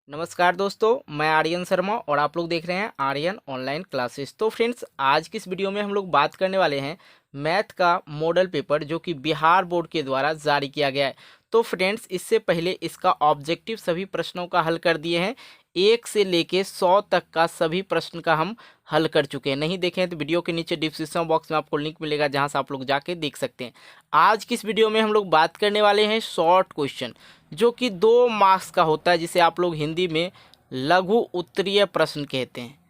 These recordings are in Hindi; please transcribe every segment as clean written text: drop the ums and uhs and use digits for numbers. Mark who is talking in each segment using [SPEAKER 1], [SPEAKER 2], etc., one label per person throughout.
[SPEAKER 1] नमस्कार दोस्तों, मैं आर्यन शर्मा और आप लोग देख रहे हैं आर्यन ऑनलाइन क्लासेस। तो फ्रेंड्स, आज की इस वीडियो में हम लोग बात करने वाले हैं मैथ का मॉडल पेपर जो कि बिहार बोर्ड के द्वारा जारी किया गया है। तो फ्रेंड्स, इससे पहले इसका ऑब्जेक्टिव सभी प्रश्नों का हल कर दिए हैं। 1 से लेके 100 तक का सभी प्रश्न का हम हल कर चुके हैं। नहीं देखें तो वीडियो के नीचे डिस्क्रिप्शन बॉक्स में आपको लिंक मिलेगा, जहां से आप लोग जाके देख सकते हैं। आज की इस वीडियो में हम लोग बात करने वाले हैं शॉर्ट क्वेश्चन, जो कि 2 मार्क्स का होता है, जिसे आप लोग हिंदी में लघु उत्तरीय प्रश्न कहते हैं।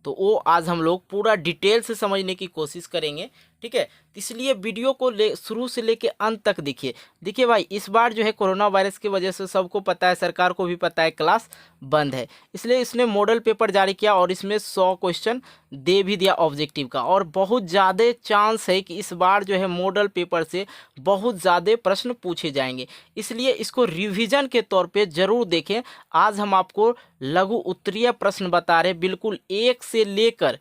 [SPEAKER 1] तो वो आज हम लोग पूरा डिटेल से समझने की कोशिश करेंगे, ठीक है। तो इसलिए वीडियो को शुरू से लेके अंत तक देखिए। देखिए भाई, इस बार जो है कोरोना वायरस की वजह से सबको पता है, सरकार को भी पता है, क्लास बंद है। इसलिए इसने मॉडल पेपर जारी किया और इसमें 100 क्वेश्चन दे भी दिया ऑब्जेक्टिव का। और बहुत ज़्यादा चांस है कि इस बार जो है मॉडल पेपर से बहुत ज़्यादा प्रश्न पूछे जाएंगे। इसलिए इसको रिवीजन के तौर पे ज़रूर देखें। आज हम आपको लघु उत्तरीय प्रश्न बता रहे, बिल्कुल 1 से लेकर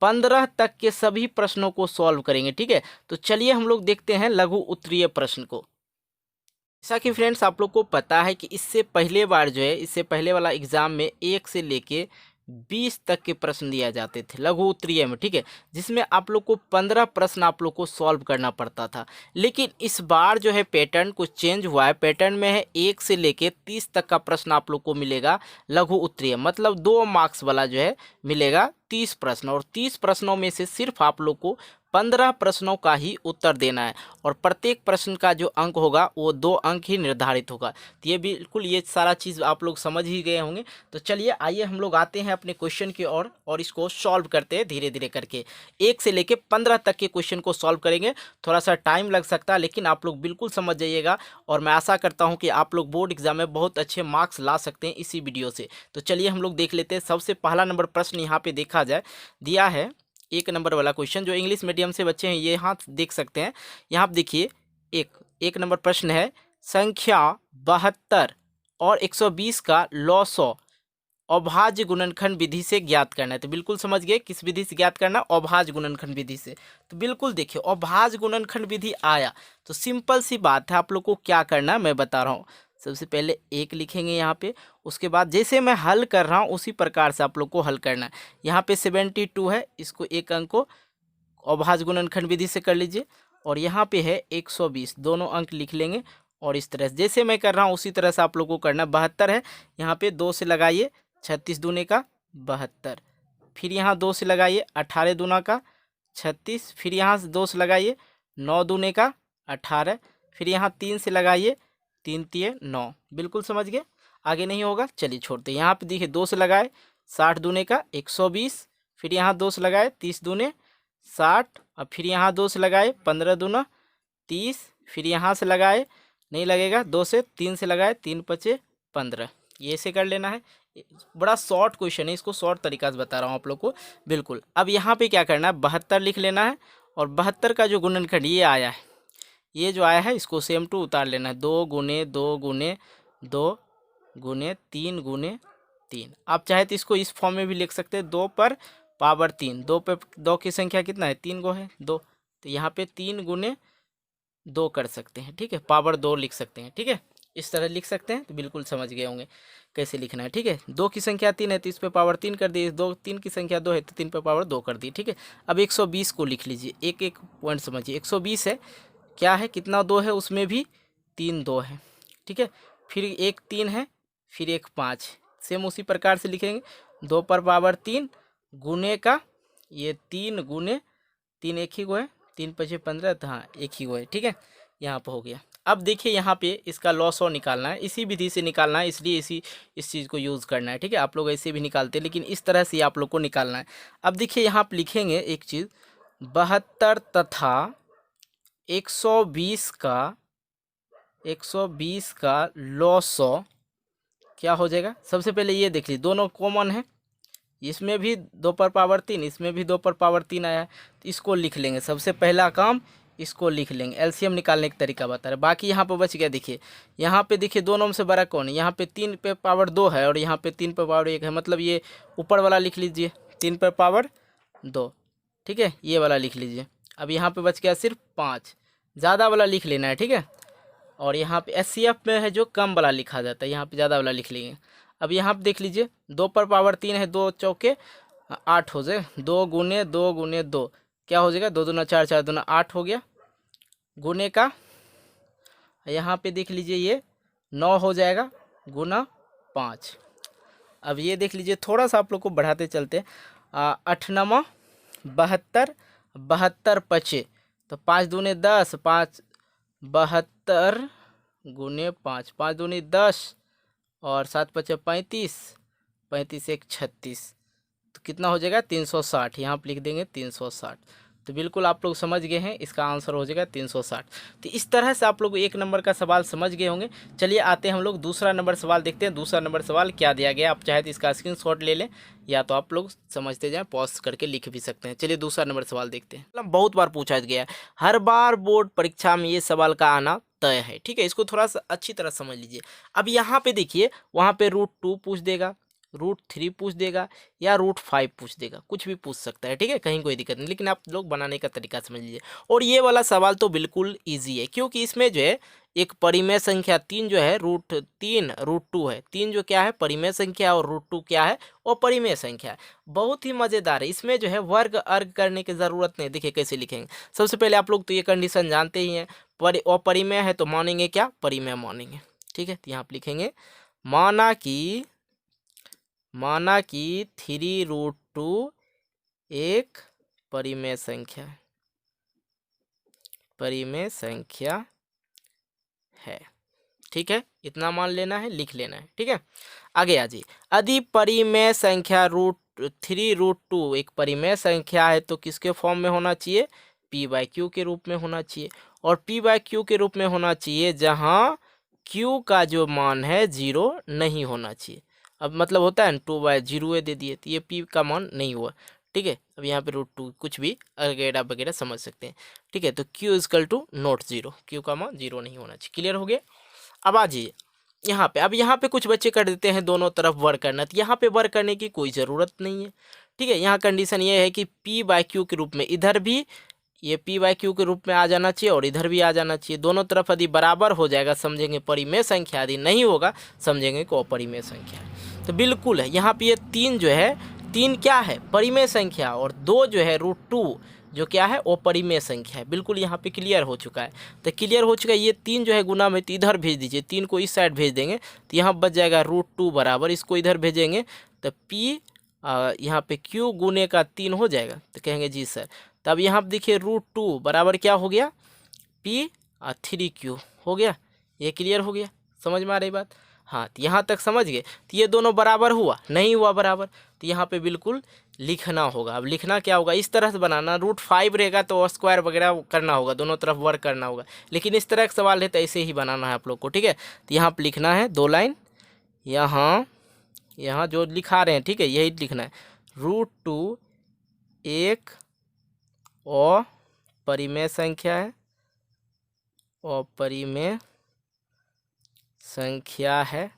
[SPEAKER 1] 15 तक के सभी प्रश्नों को सॉल्व करेंगे, ठीक है। तो चलिए हम लोग देखते हैं लघु उत्तरीय प्रश्न को। जैसा कि फ्रेंड्स आप लोग को पता है कि इससे पहले बार जो है, इससे पहले वाला एग्जाम में 1 से लेके 20 तक के प्रश्न दिया जाते थे लघु उत्तरीय में, ठीक है, जिसमें आप लोग को 15 प्रश्न आप लोग को सॉल्व करना पड़ता था। लेकिन इस बार जो है पैटर्न कुछ चेंज हुआ है। पैटर्न में है 1 से लेके 30 तक का प्रश्न आप लोग को मिलेगा लघु उत्तरीय, मतलब 2 मार्क्स वाला जो है मिलेगा 30 प्रश्न। और 30 प्रश्नों में से सिर्फ आप लोग को 15 प्रश्नों का ही उत्तर देना है। और प्रत्येक प्रश्न का जो अंक होगा वो 2 अंक ही निर्धारित होगा। तो ये बिल्कुल, ये सारा चीज़ आप लोग समझ ही गए होंगे। तो चलिए आइए हम लोग आते हैं अपने क्वेश्चन की ओर और इसको सॉल्व करते हैं धीरे धीरे करके। 1 से लेके 15 तक के क्वेश्चन को सॉल्व करेंगे। थोड़ा सा टाइम लग सकता है, लेकिन आप लोग बिल्कुल समझ जाइएगा। और मैं आशा करता हूँ कि आप लोग बोर्ड एग्जाम में बहुत अच्छे मार्क्स ला सकते हैं इसी वीडियो से। तो चलिए हम लोग देख लेते हैं। सबसे पहला नंबर प्रश्न यहाँ पे देखा जाए, दिया है 1 नंबर वाला क्वेश्चन। जो इंग्लिश मीडियम से बच्चे हैं ये यहाँ देख सकते हैं। यहाँ पे देखिए, एक नंबर प्रश्न है, संख्या 72 और 120 का लॉ अभाज्य गुणनखंड विधि से ज्ञात करना है। तो बिल्कुल समझ गए किस विधि से ज्ञात करना, अभाज्य गुणनखंड विधि से। तो बिल्कुल देखिए, अभाज्य गुणनखंड विधि आया तो सिंपल सी बात है, आप लोग को क्या करना है मैं बता रहा हूँ। सबसे पहले 1 लिखेंगे यहाँ पे, उसके बाद जैसे मैं हल कर रहा हूँ उसी प्रकार से आप लोग को हल करना है। यहाँ पे 72 है, इसको 1 अंक को अभाज्य गुणनखंड विधि से कर लीजिए। और यहाँ पे है 120, दोनों अंक लिख लेंगे। और इस तरह से जैसे मैं कर रहा हूँ उसी तरह से आप लोग को करना। 72 है, यहाँ पे 2 से लगाइए, 36 दूने का 72। फिर यहाँ 2 से लगाइए, 18 दूना का 36। फिर यहाँ से 2 से लगाइए, 9 दूने का 18। फिर यहाँ 3 से लगाइए, 3 तिये 9। बिल्कुल समझ गए, आगे नहीं होगा, चलिए छोड़ते। यहाँ पे देखिए 2 से लगाए, 60 दूने का 120। फिर यहाँ 2 से लगाए, 30 दूने 60। और फिर यहाँ 2 से लगाए, 15 दूना 30। फिर यहाँ से लगाए, नहीं लगेगा, 2 से 3 से लगाए, 3 पचे 15। ये ऐसे कर लेना है। बड़ा शॉर्ट क्वेश्चन है, इसको शॉर्ट तरीका से बता रहा हूँ आप लोग को। बिल्कुल, अब यहाँ पे क्या करना है, 72 लिख लेना है। और 72 का जो गुणनखंड ये आया है, ये जो आया है इसको सेम टू उतार लेना है। 2 गुने 2 गुने 2 गुने 3 गुने 3। आप चाहे तो इसको इस फॉर्म में भी लिख सकते हैं, 2 पर पावर 3। 2 पे 2 की संख्या कितना है, 3 गो है, 2। तो यहाँ पे 3 गुने 2 कर सकते हैं, ठीक है, पावर 2 लिख सकते हैं, ठीक है, इस तरह लिख सकते हैं। तो बिल्कुल समझ गए होंगे कैसे लिखना है, ठीक है। 2 की संख्या 3 है तो इस पे पावर 3 कर दी, 3 की संख्या 2 है तो 3 पे पावर 2 कर दी, ठीक है। अब 120 को लिख लीजिए, एक एक पॉइंट समझिए। 120 है, क्या है, कितना 2 है, उसमें भी 3 2 है, ठीक है। फिर एक 3 है, फिर एक 5, सेम उसी प्रकार से लिखेंगे। 2 पर पावर 3 गुने का ये 3 गुने 3, एक ही गो है, 3 पचे 15, तो हाँ एक ही गो है, ठीक है। यहाँ पर हो गया। अब देखिए यहाँ पे इसका लॉस और निकालना है, इसी विधि से निकालना है, इसलिए इस चीज़ को यूज़ करना है, ठीक है। आप लोग ऐसे भी निकालते हैं, लेकिन इस तरह से आप लोग को निकालना है। अब देखिए यहाँ पे लिखेंगे एक चीज़, 72 तथा 120 का लॉस क्या हो जाएगा। सबसे पहले ये देख लीजिए, दोनों कॉमन है, इसमें भी 2 पर पावर 3, इसमें भी 2 पर पावर 3 आया है। तो इसको लिख लेंगे, सबसे पहला काम इसको लिख लेंगे। एलसीएम निकालने का तरीका बता रहे। बाकी यहाँ पे बच गया, देखिए यहाँ पे देखिए दोनों में से बड़ा कौन है, यहाँ पे 3 पे पावर 2 है और यहाँ पे 3 पे पावर 1 है, मतलब ये ऊपर वाला लिख लीजिए, 3 पे पावर 2, ठीक है, ये वाला लिख लीजिए। अब यहाँ पे बच गया सिर्फ 5, ज़्यादा वाला लिख लेना है, ठीक है। और यहाँ पे एचसीएफ में है जो कम वाला लिखा जाता है, यहाँ पे ज़्यादा वाला लिख लेंगे। अब यहाँ पे देख लीजिए 2 पर पावर 3 है, 2 चौके 8 हो जाए, 2 गुने 2 गुने 2 क्या हो जाएगा, 2 दूना 4 4 दूना 8 हो गया, गुने का यहाँ पे देख लीजिए ये 9 हो जाएगा, गुना 5। अब ये देख लीजिए थोड़ा सा आप लोग को बढ़ाते चलते, 8 9 72, 72 पचे तो 5 दूने 10, 5 72 गुने 5, 5 दूनी 10 और 7 पचे 35, 35 एक 36, तो कितना हो जाएगा 360। यहाँ पर लिख देंगे 360। तो बिल्कुल आप लोग समझ गए हैं, इसका आंसर हो जाएगा 360। तो इस तरह से आप लोग 1 नंबर का सवाल समझ गए होंगे। चलिए आते हैं हम लोग दूसरा नंबर सवाल देखते हैं। दूसरा नंबर सवाल क्या दिया गया, आप चाहे तो इसका स्क्रीनशॉट ले लें या तो आप लोग समझते जाएं, पॉज करके लिख भी सकते हैं। चलिए दूसरा नंबर सवाल देखते हैं। मतलब बहुत बार पूछा गया है, हर बार बोर्ड परीक्षा में ये सवाल का आना तय है, ठीक है। इसको थोड़ा सा अच्छी तरह समझ लीजिए। अब यहाँ पे देखिए, वहाँ पे √2 पूछ देगा, √3 पूछ देगा या √5 पूछ देगा, कुछ भी पूछ सकता है, ठीक है, कहीं कोई दिक्कत नहीं। लेकिन आप लोग बनाने का तरीका समझ लीजिए। और ये वाला सवाल तो बिल्कुल इजी है, क्योंकि इसमें जो है एक परिमेय संख्या 3 जो है √3 √2 है। 3 जो क्या है परिमेय संख्या और √2 क्या है वो परिमेय संख्या है। बहुत ही मज़ेदार है। इसमें जो है वर्ग अर्ग करने की ज़रूरत नहीं। देखिए कैसे लिखेंगे। सबसे पहले आप लोग तो ये कंडीशन जानते ही हैं, अपरिमेय है तो मानेंगे क्या, परिमेय मानेंगे, ठीक है। तो यहाँ पर लिखेंगे माना कि 3√2 एक परिमेय संख्या है, ठीक है। इतना मान लेना है, लिख लेना है, ठीक है। आगे आ जाइए। यदि परिमेय संख्या √3√2 एक परिमेय संख्या है तो किसके फॉर्म में होना चाहिए, p/q के रूप में होना चाहिए। और p/q के रूप में होना चाहिए जहां q का जो मान है 0 नहीं होना चाहिए। अब मतलब होता है ना 2/0 दे दिए तो ये p का मान नहीं हुआ, ठीक है। अब यहाँ पे √2 कुछ भी वगैरह वगैरह समझ सकते हैं, ठीक है। तो q = नॉट 0, q का मान 0 नहीं होना चाहिए। क्लियर हो गया। अब आ जाइए यहाँ पे। अब यहाँ पे कुछ बच्चे कर देते हैं दोनों तरफ वर्क करना, तो यहाँ पे वर्क करने की कोई ज़रूरत नहीं है, ठीक है। यहाँ कंडीशन ये है कि p/q के रूप में इधर भी ये p/q के रूप में आ जाना चाहिए और इधर भी आ जाना चाहिए। दोनों तरफ यदि बराबर हो जाएगा समझेंगे परिमेय संख्या, यदि नहीं होगा समझेंगे कि अपरिमेय संख्या है। तो बिल्कुल है यहाँ पे ये 3 जो है, 3 क्या है परिमेय संख्या और 2 जो है √2 जो क्या है वो परिमेय संख्या है। बिल्कुल यहाँ पे क्लियर हो चुका है। तो क्लियर हो चुका है। ये 3 जो है गुना में तो इधर भेज दीजिए, 3 को इस साइड भेज देंगे तो यहाँ बच जाएगा √2 बराबर, इसको इधर भेजेंगे तो p यहाँ पे q गुने का 3 हो जाएगा। तो कहेंगे जी सर। तब यहाँ पर देखिए √2 बराबर क्या हो गया, p 3q हो गया। ये क्लियर हो गया, समझ में आ रही बात। हाँ तो यहाँ तक समझ गए। तो ये दोनों बराबर हुआ, नहीं हुआ बराबर, तो यहाँ पे बिल्कुल लिखना होगा। अब लिखना क्या होगा, इस तरह से बनाना। √5 रहेगा तो स्क्वायर वगैरह करना होगा, दोनों तरफ वर्क करना होगा। लेकिन इस तरह का सवाल है तो ऐसे ही बनाना है आप लोग को, ठीक है। तो यहाँ पर लिखना है 2 लाइन, यहाँ जो लिखा रहे हैं, ठीक है, यही लिखना है। √2 एक अपरिमेय संख्या है, अपरिमेय संख्या है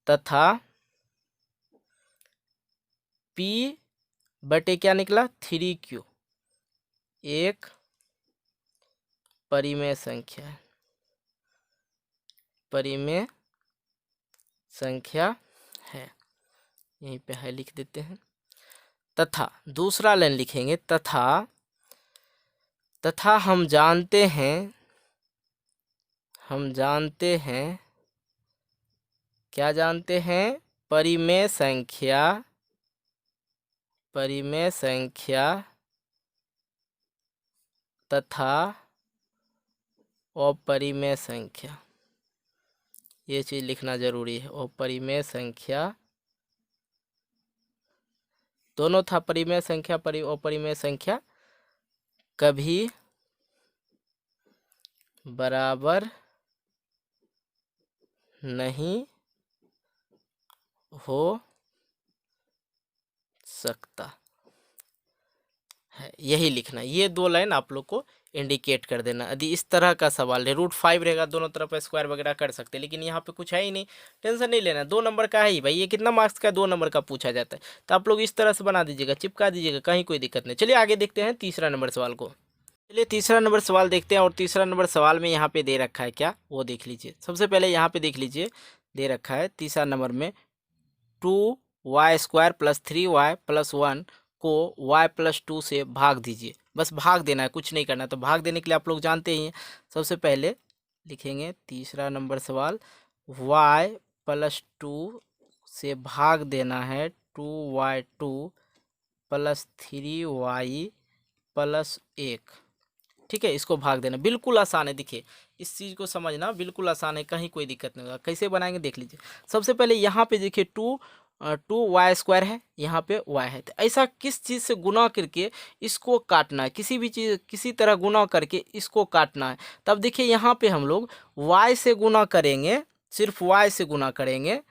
[SPEAKER 1] तथा p बटे क्या निकला 3q एक परिमेय संख्या है, परिमेय संख्या है। यहीं पे है लिख देते हैं। तथा दूसरा लाइन लिखेंगे, तथा हम जानते हैं क्या जानते हैं, परिमेय संख्या तथा अपरिमेय संख्या, ये चीज़ लिखना जरूरी है। अपरिमेय संख्या दोनों था, परिमेय संख्या अपरिमेय संख्या कभी बराबर नहीं हो सकता है, यही लिखना। ये 2 लाइन आप लोग को इंडिकेट कर देना। यदि इस तरह का सवाल है, √5 रहेगा दोनों तरफ स्क्वायर वगैरह कर सकते हैं, लेकिन यहाँ पे कुछ है ही नहीं, टेंशन नहीं लेना। 2 नंबर का है ही भाई, ये कितना मार्क्स का 2 नंबर का पूछा जाता है। तो आप लोग इस तरह से बना दीजिएगा, चिपका दीजिएगा, कहीं कोई दिक्कत नहीं। चलिए आगे देखते हैं तीसरा नंबर सवाल को। चलिए तीसरा नंबर सवाल देखते हैं। और तीसरा नंबर सवाल में यहाँ पे दे रखा है क्या, वो देख लीजिए। सबसे पहले यहाँ पे देख लीजिए दे रखा है तीसरा नंबर में 2y² + 3y + 1 को y+2 से भाग दीजिए। बस भाग देना है, कुछ नहीं करना। तो भाग देने के लिए आप लोग जानते ही हैं, सबसे पहले लिखेंगे तीसरा नंबर सवाल, y+2 से भाग देना है 2y2 + 3y + 1। ठीक है, इसको भाग देना बिल्कुल आसान है। देखिए इस चीज़ को समझना बिल्कुल आसान है, कहीं कोई दिक्कत नहीं होगा। कैसे बनाएंगे देख लीजिए। सबसे पहले यहाँ पे देखिए 2y² है, यहाँ पे y है। तो ऐसा किस चीज़ से गुना करके इसको काटना है, किसी भी चीज़ किसी तरह गुना करके इसको काटना है। तब देखिए यहाँ पे हम लोग y से गुना करेंगे, सिर्फ y से गुना करेंगे।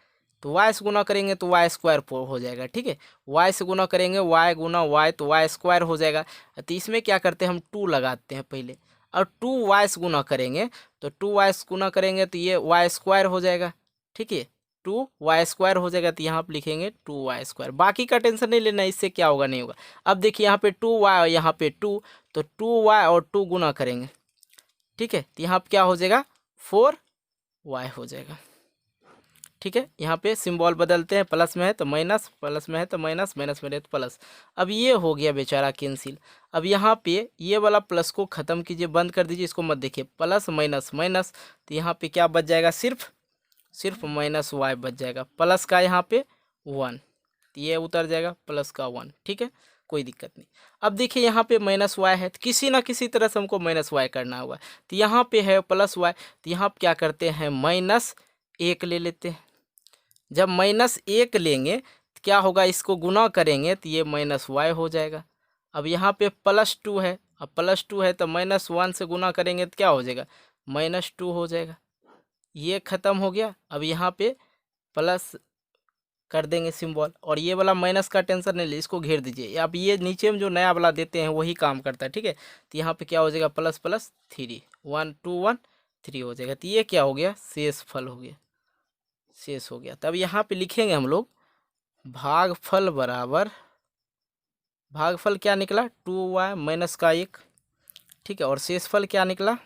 [SPEAKER 1] तो y से गुना करेंगे तो y² हो जाएगा। ठीक है, y से गुना करेंगे y गुना y तो y² हो जाएगा। तो इसमें क्या करते हैं, हम 2 लगाते हैं पहले, और 2y से गुना करेंगे तो 2y से गुना करेंगे तो ये y² हो जाएगा। ठीक है, 2y² हो जाएगा। तो यहाँ पे लिखेंगे 2y²। बाकी का टेंशन नहीं लेना, इससे क्या होगा नहीं होगा। अब देखिए यहाँ पे 2y और यहाँ पे 2, तो 2y और 2 गुना करेंगे। ठीक है, तो यहाँ पे क्या हो जाएगा, 4y हो जाएगा। ठीक है, यहाँ पे सिंबल बदलते हैं, प्लस में है तो माइनस, प्लस में है तो माइनस, माइनस में है तो प्लस। अब ये हो गया बेचारा कैंसिल। अब यहाँ पे ये वाला प्लस को ख़त्म कीजिए, बंद कर दीजिए, इसको मत देखिए। प्लस माइनस माइनस, तो यहाँ पे क्या बच जाएगा, सिर्फ -y बच जाएगा। प्लस का यहाँ पे 1, तो ये उतर जाएगा प्लस का 1। ठीक है, कोई दिक्कत नहीं। अब देखिए यहाँ पे -y है, तो किसी ना किसी तरह से हमको -y करना होगा। तो यहाँ पे है +y, तो यहाँ पे क्या करते हैं, -1 ले लेते हैं। जब -1 लेंगे तो क्या होगा, इसको गुना करेंगे तो ये -y हो जाएगा। अब यहाँ पे +2 है, अब +2 है तो -1 से गुना करेंगे तो क्या हो जाएगा, -2 हो जाएगा। ये ख़त्म हो गया। अब यहाँ पे प्लस कर देंगे सिंबल, और ये वाला माइनस का टेंशन नहीं ले, इसको घेर दीजिए। अब ये नीचे में जो नया वाला देते हैं वही काम करता है। ठीक है, तो यहाँ पे क्या हो जाएगा, ++3 1 2 1 3 हो जाएगा। तो ये क्या हो गया, शेषफल हो गया, शेष हो गया। तब यहाँ पे लिखेंगे हम लोग भागफल बराबर, भागफल क्या निकला, 2y माइनस का 1। ठीक है, और शेषफल क्या निकला,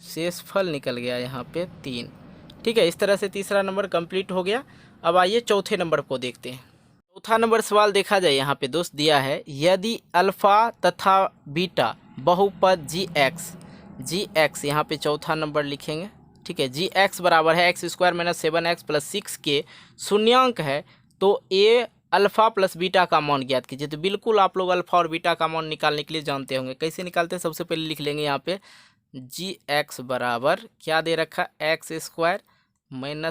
[SPEAKER 1] शेषफल निकल गया यहाँ पे 3। ठीक है, इस तरह से तीसरा नंबर कंप्लीट हो गया। अब आइए चौथे नंबर को देखते हैं। चौथा नंबर सवाल देखा जाए, यहाँ पे दोस्त दिया है, यदि अल्फा तथा बीटा बहुपद जी एक्स यहाँ पे चौथा नंबर लिखेंगे। ठीक है, जी एक्स बराबर है x² - 7x + 6 के शून्यांक है, तो ए अल्फ़ा प्लस बीटा का मान ज्ञात कीजिए। तो बिल्कुल आप लोग अल्फ़ा और बीटा का मान निकालने के लिए जानते होंगे। कैसे निकालते हैं, सबसे पहले लिख लेंगे यहाँ पे जी बराबर क्या दे रखा, x² -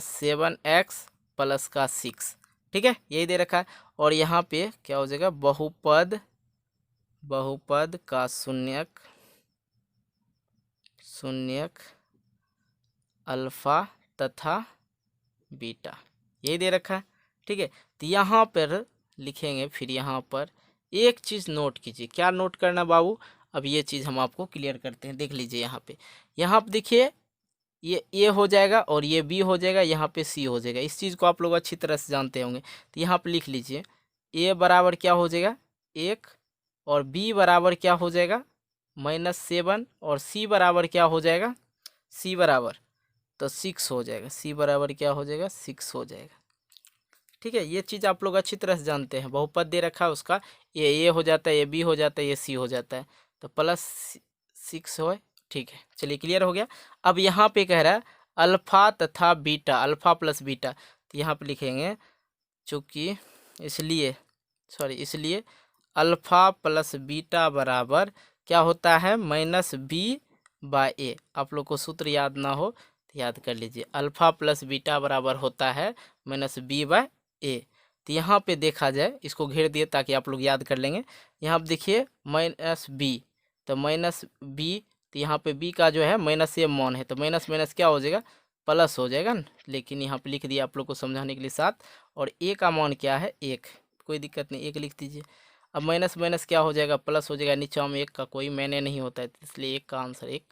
[SPEAKER 1] 7x + का 6। ठीक है, यही दे रखा है। और यहाँ पे क्या हो जाएगा, बहुपद का शून्यक अल्फ़ा तथा बीटा, यही दे रखा है। ठीक है, तो यहाँ पर लिखेंगे। फिर यहाँ पर एक चीज़ नोट कीजिए, क्या नोट करना बाबू, अब ये चीज़ हम आपको क्लियर करते हैं। देख लीजिए यहाँ पे देखिए, ये ए हो जाएगा और ये बी हो जाएगा, यहाँ पे सी हो जाएगा। इस चीज़ को आप लोग अच्छी तरह से जानते होंगे। तो यहाँ पे लिख लीजिए, ए बराबर क्या हो जाएगा 1, और बी बराबर क्या हो जाएगा -7, और सी बराबर क्या हो जाएगा, सी बराबर तो 6 हो जाएगा। सी बराबर क्या हो जाएगा, 6 हो जाएगा। ठीक है, ये चीज़ आप लोग अच्छी तरह से जानते हैं। बहुपद दे रखा है, उसका ये ए हो जाता है, ये बी हो जाता है, ये सी हो जाता है, तो +6 हो। ठीक है, चलिए क्लियर हो गया। अब यहाँ पे कह रहा है अल्फ़ा तथा बीटा, अल्फ़ा प्लस बीटा, तो यहाँ पे लिखेंगे चूँकि इसलिए अल्फ़ा प्लस बीटा बराबर क्या होता है, -b/a। आप लोग को सूत्र याद ना हो तो याद कर लीजिए, अल्फ़ा प्लस बीटा बराबर होता है -b/a। तो यहाँ पे देखा जाए, इसको घेर दिए ताकि आप लोग याद कर लेंगे। यहाँ पे देखिए -b, तो -b, तो यहाँ पे b का जो है -a मान है, तो माइनस माइनस क्या हो जाएगा, प्लस हो जाएगा ना। लेकिन यहाँ पे लिख दिया आप लोग को समझाने के लिए 7, और a का मान क्या है 1, कोई दिक्कत नहीं, 1 लिख दीजिए। अब माइनस माइनस क्या हो जाएगा, प्लस हो जाएगा। नीचे में 1 का कोई मैंने नहीं होता है, इसलिए 1 का आंसर 1,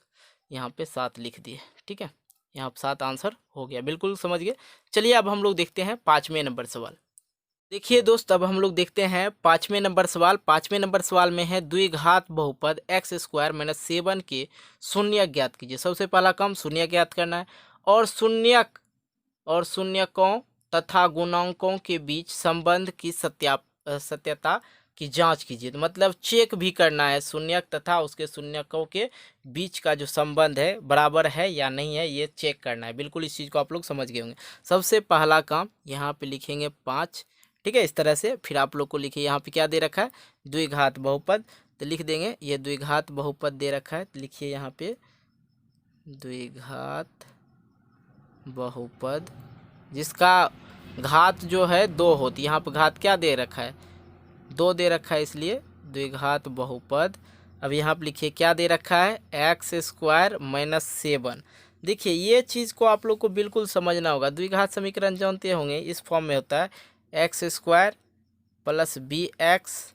[SPEAKER 1] यहाँ पे 7 लिख दिए। ठीक है, यहाँ पे 7 आंसर हो गया, बिल्कुल समझ गए। चलिए अब हम लोग देखते हैं 5वें नंबर सवाल। देखिए दोस्त, अब हम लोग देखते हैं 5वें नंबर सवाल। 5वें नंबर सवाल में है द्विघात बहुपद x² - 7 के शून्य ज्ञात कीजिए। सबसे पहला काम शून्य ज्ञात करना है, और शून्यकों तथा गुणांकों के बीच संबंध की सत्यता की जांच कीजिए। तो मतलब चेक भी करना है शून्यक तथा उसके शून्यकों के बीच का जो संबंध है बराबर है या नहीं है, ये चेक करना है। बिल्कुल इस चीज़ को आप लोग समझ गए होंगे। सबसे पहला काम यहाँ पे लिखेंगे 5, ठीक है, इस तरह से। फिर आप लोग को लिखिए यहाँ पे क्या दे रखा है, द्विघात बहुपद, तो लिख देंगे ये द्विघात बहुपद दे रखा है, तो लिखिए यहाँ पे द्विघात बहुपद जिसका घात जो है 2 होती है। यहाँ पर घात क्या दे रखा है, 2 दे रखा है, इसलिए द्विघात बहुपद। अब यहाँ पर लिखिए क्या दे रखा है, x² - 7। देखिए ये चीज़ को आप लोग को बिल्कुल समझना होगा। द्विघात समीकरण जानते होंगे, इस फॉर्म में होता है x² + bx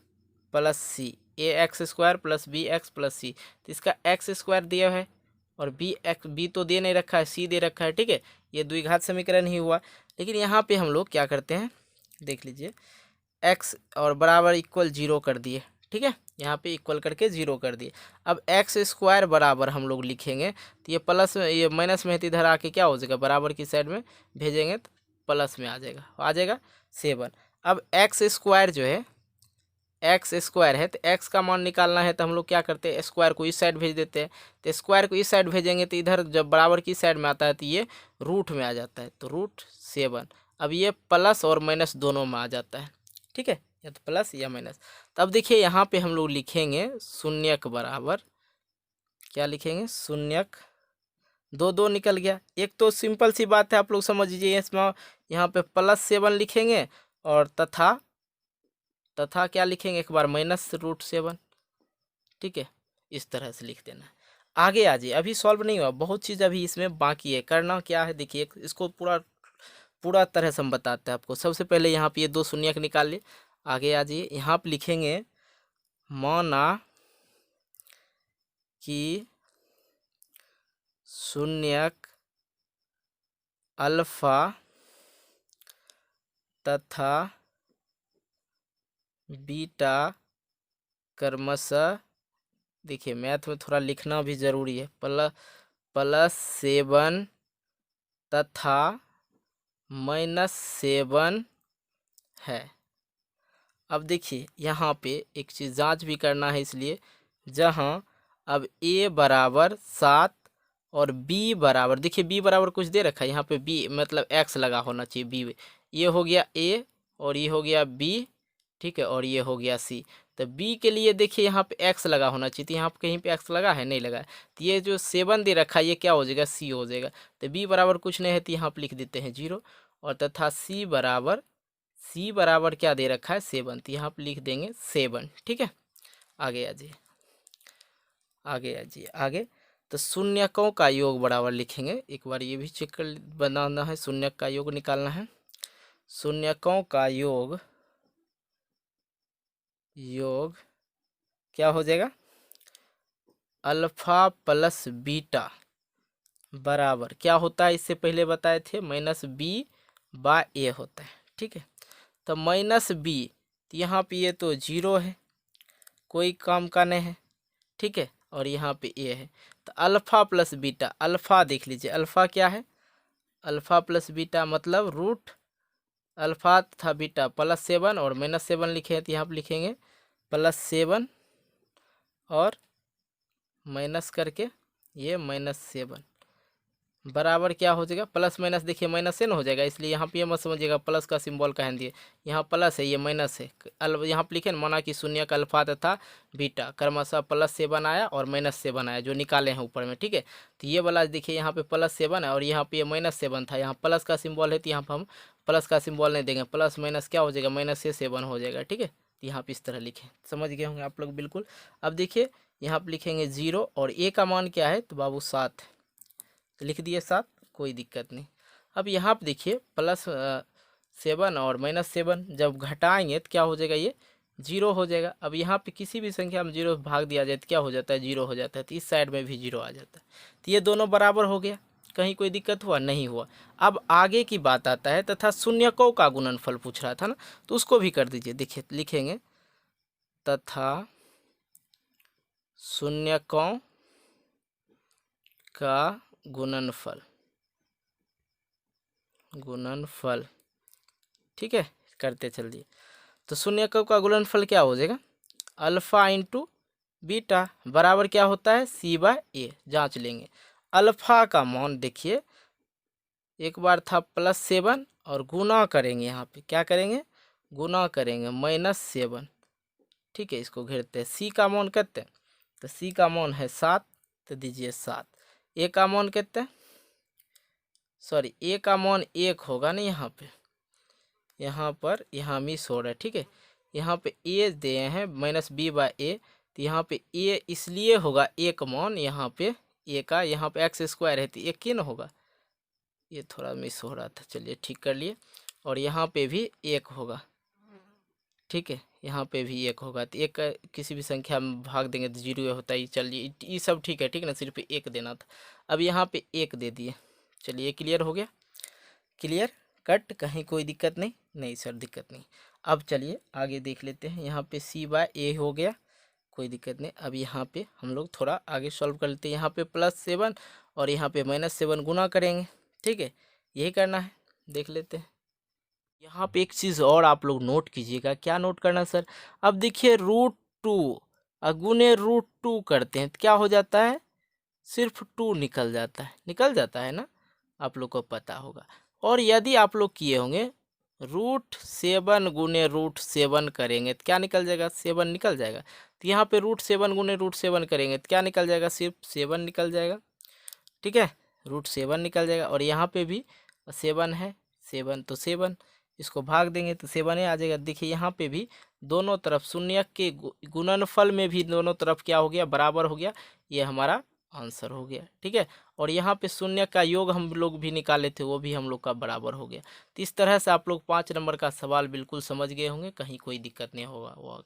[SPEAKER 1] + c, ax² + bx + c। तो इसका x² दिया है और बी तो दे नहीं रखा है, सी दे रखा है, ठीक है। ये द्विघात समीकरण ही हुआ। लेकिन यहाँ पे हम लोग क्या करते हैं, देख लीजिए, x और बराबर इक्वल 0 कर दिए, ठीक है, यहाँ पे इक्वल करके 0 कर दिए। अब x² बराबर हम लोग लिखेंगे, तो ये प्लस ये माइनस में इधर आके क्या हो जाएगा, बराबर की साइड में भेजेंगे तो प्लस में आ जाएगा 7। अब x² जो है, x² है, तो x का मान निकालना है, तो हम लोग क्या करते हैं, स्क्वायर को इस साइड भेज देते हैं। तो स्क्वायर को इस साइड भेजेंगे तो इधर जब बराबर की साइड में आता है तो ये रूट में आ जाता है, तो √7। अब ये प्लस और माइनस दोनों में आ जाता है, ठीक है, या तो प्लस या माइनस। तब देखिए यहाँ पे हम लोग लिखेंगे शून्यक बराबर, क्या लिखेंगे, शून्यक, 2 निकल गया। एक तो सिंपल सी बात है, आप लोग समझ लीजिए, इसमें यहाँ पे +7 लिखेंगे और तथा क्या लिखेंगे, एक बार -√7, ठीक है, इस तरह से लिख देना है। आगे आ जाइए, अभी सॉल्व नहीं हुआ, बहुत चीज़ अभी इसमें बाकी है। करना क्या है, देखिए इसको पूरा तरह से हम बताते हैं आपको। सबसे पहले यहाँ पे ये 2 शून्यक निकाल लिए। आगे आ जाइए, यहाँ पे लिखेंगे माना कि शून्यक अल्फा तथा बीटा क्रमशः, देखिए मैथ में थोड़ा लिखना भी ज़रूरी है, +7 तथा -7 है। अब देखिए यहाँ पे एक चीज़ जांच भी करना है, इसलिए जहाँ अब a बराबर 7 और b बराबर, देखिए b बराबर कुछ दे रखा है, यहाँ पे b मतलब x लगा होना चाहिए, b, ये हो गया a और ये हो गया b, ठीक है, और ये हो गया c। तो b के लिए देखिए यहाँ पे x लगा होना चाहिए, तो यहाँ पे कहीं पे x लगा है, नहीं लगा है, तो ये जो 7 दे रखा है ये क्या हो जाएगा, c हो जाएगा। तो b बराबर कुछ नहीं है, तो यहाँ पे लिख देते हैं 0, और तथा c बराबर क्या दे रखा है, 7, तो यहाँ पे लिख देंगे 7, ठीक है। आगे आ जाइए, आगे तो शून्यकों का योग बराबर लिखेंगे। एक बार ये भी चेक कर बनाना है, शून्यक का योग निकालना है। शून्यकों का योग क्या हो जाएगा, अल्फा प्लस बीटा बराबर क्या होता है, इससे पहले बताए थे, -b/a होता है, ठीक है। तो -b, तो यहाँ पे ये तो 0 है, कोई काम का नहीं है, ठीक है, और यहाँ पे a है। तो अल्फा प्लस बीटा, अल्फा देख लीजिए, अल्फा क्या है, अल्फा प्लस बीटा मतलब रूट अल्फा तथा बीटा +7 और -7 लिखे हैं, तो यहाँ पे लिखेंगे +7 और माइनस करके ये -7 बराबर क्या हो जाएगा, प्लस माइनस, देखिए माइनस से ना हो जाएगा, इसलिए यहाँ पे ये मत समझिएगा प्लस का सिंबल कहें दिए, यहाँ प्लस है, ये माइनस है। यहाँ पे लिखे माना कि शून्य का अल्फा तथा बीटा क्रमशः +7 आया और -7 आया, जो निकाले हैं ऊपर में, ठीक है। तो ये वाला देखिए यहाँ पे +7 है और यहाँ पे ये -7 था, यहाँ प्लस का सिम्बॉल है, तो यहाँ पर हम प्लस का सिम्बॉल नहीं देंगे, प्लस माइनस क्या हो जाएगा, -7 हो जाएगा, ठीक है। तो यहाँ पे इस तरह लिखें, समझ गए होंगे आप लोग बिल्कुल। अब देखिए यहाँ पे लिखेंगे 0 और a का मान क्या है, तो बाबू 7, तो लिख दिए 7, कोई दिक्कत नहीं। अब यहाँ पे देखिए +7 और -7 जब घटाएंगे तो क्या हो जाएगा, ये 0 हो जाएगा। अब यहाँ पे किसी भी संख्या में 0 भाग दिया जाए तो क्या हो जाता है, 0 हो जाता है, तो इस साइड में भी 0 आ जाता है। तो ये दोनों बराबर हो गया, कहीं कोई दिक्कत हुआ, नहीं हुआ। अब आगे की बात आता है, तथा शून्यकों का गुणनफल पूछ रहा था ना, तो उसको भी कर दीजिए। देखिए लिखेंगे तथा शून्यकों का गुणनफल, गुणनफल, ठीक है, करते चलिए। तो शून्यकों का गुणनफल क्या हो जाएगा, अल्फा इंटू बीटा बराबर क्या होता है, c/a। जांच लेंगे। अल्फा का मान देखिए, एक बार था +7 और गुना करेंगे, यहाँ पे क्या करेंगे, गुना करेंगे -7, ठीक है। इसको घेरते हैं। सी का मान कितने, तो सी का मान है 7, तो दीजिए 7। ए का मान कितने, सॉरी ए का मान 1 होगा ना, यहाँ पर यहाँ मिस हो रहा है, ठीक है। यहाँ पे ए दिए हैं -b/a, तो यहाँ पे ए इसलिए होगा एक मान, यहाँ पे ए का, यहाँ पे x² है तो एक ही ना होगा, ये थोड़ा मिस हो रहा था, चलिए ठीक कर लिए। और यहाँ पे भी 1 होगा, ठीक है, यहाँ पे भी 1 होगा, तो एक किसी भी संख्या में भाग देंगे तो 0 होता है। चलिए ये सब ठीक है, ठीक ना, सिर्फ 1 देना था। अब यहाँ पे 1 दे दिए, चलिए क्लियर हो गया, क्लियर कट, कहीं कोई दिक्कत नहीं, नहीं सर दिक्कत नहीं। अब चलिए आगे देख लेते हैं। यहाँ पे c/a हो गया, कोई दिक्कत नहीं। अब यहाँ पे हम लोग थोड़ा आगे सॉल्व कर लेते हैं। यहाँ पे +7 और यहाँ पे -7 गुना करेंगे, ठीक है, यही करना है, देख लेते हैं। यहाँ पे एक चीज़ और आप लोग नोट कीजिएगा, क्या नोट करना सर, अब देखिए √2 गुने √2 करते हैं तो क्या हो जाता है, सिर्फ 2 निकल जाता है, ना, आप लोग को पता होगा। और यदि आप लोग किए होंगे √7 गुने √7 करेंगे तो क्या निकल जाएगा, 7 निकल जाएगा। तो यहाँ पे √7 गुने √7 करेंगे तो क्या निकल जाएगा, सिर्फ 7 निकल जाएगा, ठीक है, √7 निकल जाएगा। और यहाँ पे भी 7 है, 7 तो 7, इसको भाग देंगे तो 7 ही आ जाएगा। देखिए यहाँ पे भी दोनों तरफ शून्य के गुणनफल में भी दोनों तरफ क्या हो गया, बराबर हो गया, ये हमारा आंसर हो गया, ठीक है। और यहाँ पे शून्य का योग हम लोग भी निकाले थे, वो भी हम लोग का बराबर हो गया। तो इस तरह से आप लोग 5 नंबर का सवाल बिल्कुल समझ गए होंगे, कहीं कोई दिक्कत नहीं होगा वो।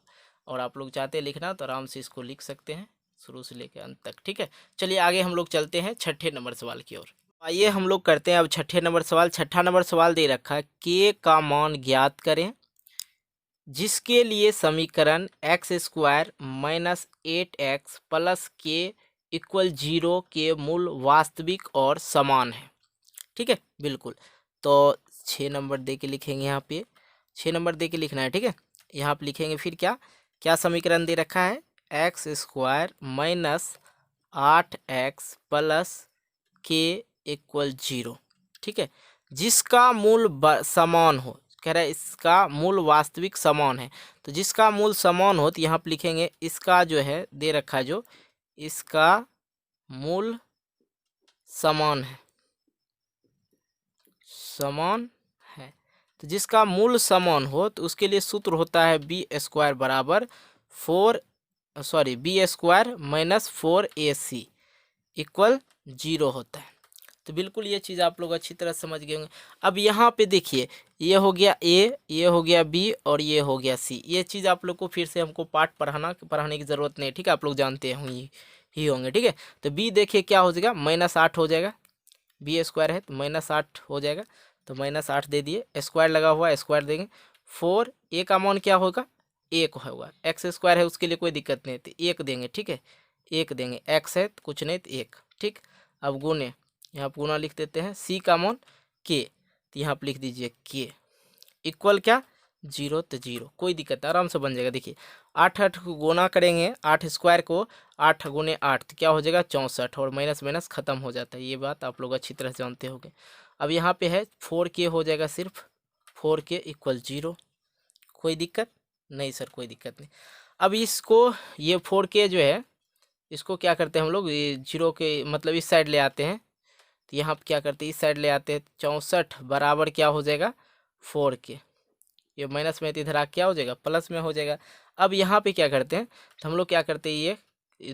[SPEAKER 1] और आप लोग चाहते हैं लिखना तो आराम से इसको लिख सकते हैं शुरू से लेकर अंत तक, ठीक है। चलिए आगे हम लोग चलते हैं छठे नंबर सवाल की ओर। आइए हम लोग करते हैं अब छठे नंबर सवाल। छठा नंबर सवाल दे रखा है, के का मान ज्ञात करें जिसके लिए समीकरण x² - 8x + k = 0 के मूल वास्तविक और समान है, ठीक है, बिल्कुल। तो 6 नंबर दे के लिखेंगे, यहाँ पे 6 नंबर दे के लिखना है, ठीक है। यहाँ पे लिखेंगे फिर क्या क्या समीकरण दे रखा है, x² - 8x + k = 0, ठीक है, जिसका मूल समान हो, कह रहा है इसका मूल वास्तविक समान है। तो जिसका मूल समान हो तो यहाँ पे लिखेंगे इसका जो है दे रखा है, जो इसका मूल समान है, समान है। तो जिसका मूल समान हो तो उसके लिए सूत्र होता है b² बराबर 4 सॉरी b² - 4ac = 0 होता है। तो बिल्कुल ये चीज़ आप लोग अच्छी तरह समझ गए होंगे। अब यहाँ पे देखिए, ये हो गया ए, ये हो गया बी और ये हो गया सी। ये चीज़ आप लोग को फिर से हमको पाठ पढ़ाने की ज़रूरत नहीं है, ठीक है, आप लोग जानते होंगे ही होंगे, ठीक है। तो बी देखिए क्या हो जाएगा, -8 हो जाएगा, b² है तो -8 हो जाएगा, तो -8 दे दिए, स्क्वायर लगा हुआ स्क्वायर देंगे। 4 ए का मान क्या होगा, 1 होगा, x² है उसके लिए कोई दिक्कत नहीं, तो 1 देंगे, ठीक है, 1 देंगे, x है तो कुछ नहीं तो 1, ठीक। अब गुने, यहाँ पर गुना लिख देते हैं, सी का मान के, तो यहाँ पर लिख दीजिए के इक्वल क्या 0, तो 0, कोई दिक्कत है, आराम से बन जाएगा। देखिए 8 को गुना करेंगे, 8² को 8 गुने 8 तो क्या हो जाएगा 64, और माइनस माइनस खत्म हो जाता है, ये बात आप लोग अच्छी तरह से जानते होंगे। अब यहाँ पे है 4k हो जाएगा, सिर्फ 4k = 0, कोई दिक्कत नहीं सर, कोई दिक्कत नहीं। अब इसको ये 4k जो है इसको क्या करते हैं हम लोग, ये 0 के मतलब इस साइड ले आते हैं, तो यहाँ पे क्या करते हैं इस साइड ले आते हैं, 64 बराबर क्या हो जाएगा 4k, ये माइनस में तो इधर आ क्या हो जाएगा प्लस में हो जाएगा। अब यहाँ पे क्या करते हैं, तो हम लोग क्या करते हैं ये